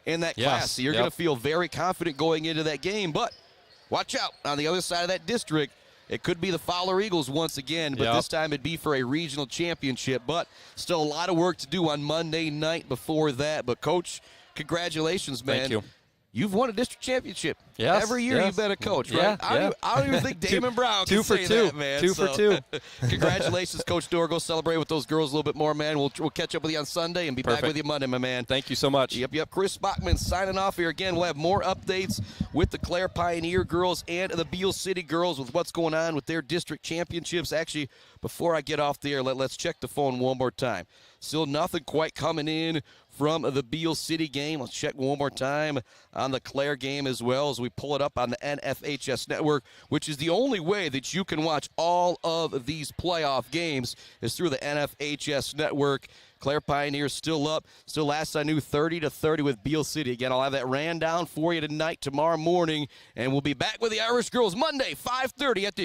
in that class. So you're going to feel very confident going into that game. But watch out. On the other side of that district, it could be the Fowler Eagles once again, but this time it'd be for a regional championship. But still a lot of work to do on Monday night before that. But, Coach, congratulations, man. Thank you. You've won a district championship. Yes, Every year you've been a coach, right? I don't even think Damon Brown can say that, man. 2 for 2. Congratulations, Coach Dorr. Go celebrate with those girls a little bit more, man. We'll catch up with you on Sunday and be back with you Monday, my man. Thank you so much. Yep. Chris Bachman signing off here again. We'll have more updates with the Clare Pioneer girls and the Beal City girls with what's going on with their district championships. Actually, before I get off the air, let's check the phone one more time. Still nothing quite coming in from the Beal City game. Let's check one more time on the Clare game as well as we pull it up on the NFHS network, which is the only way that you can watch all of these playoff games is through the NFHS network. Clare Pioneers still up. Still, last I knew, 30-30 with Beal City. Again, I'll have that ran down for you tonight, tomorrow morning, and we'll be back with the Irish girls Monday, 5:30 at the